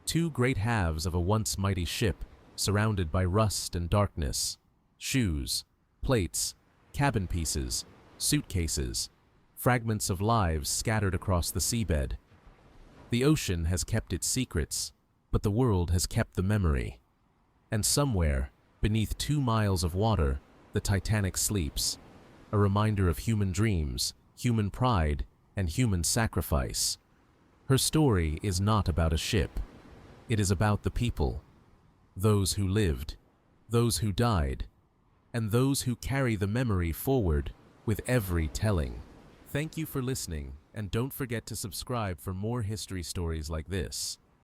Two great halves of a once mighty ship, surrounded by rust and darkness. Shoes, plates, cabin pieces, suitcases, fragments of lives scattered across the seabed. The ocean has kept its secrets, but the world has kept the memory. And somewhere, beneath 2 miles of water, the Titanic sleeps, a reminder of human dreams, human pride, and human sacrifice. Her story is not about a ship. It is about the people, those who lived, those who died, and those who carry the memory forward with every telling. Thank you for listening, and don't forget to subscribe for more history stories like this.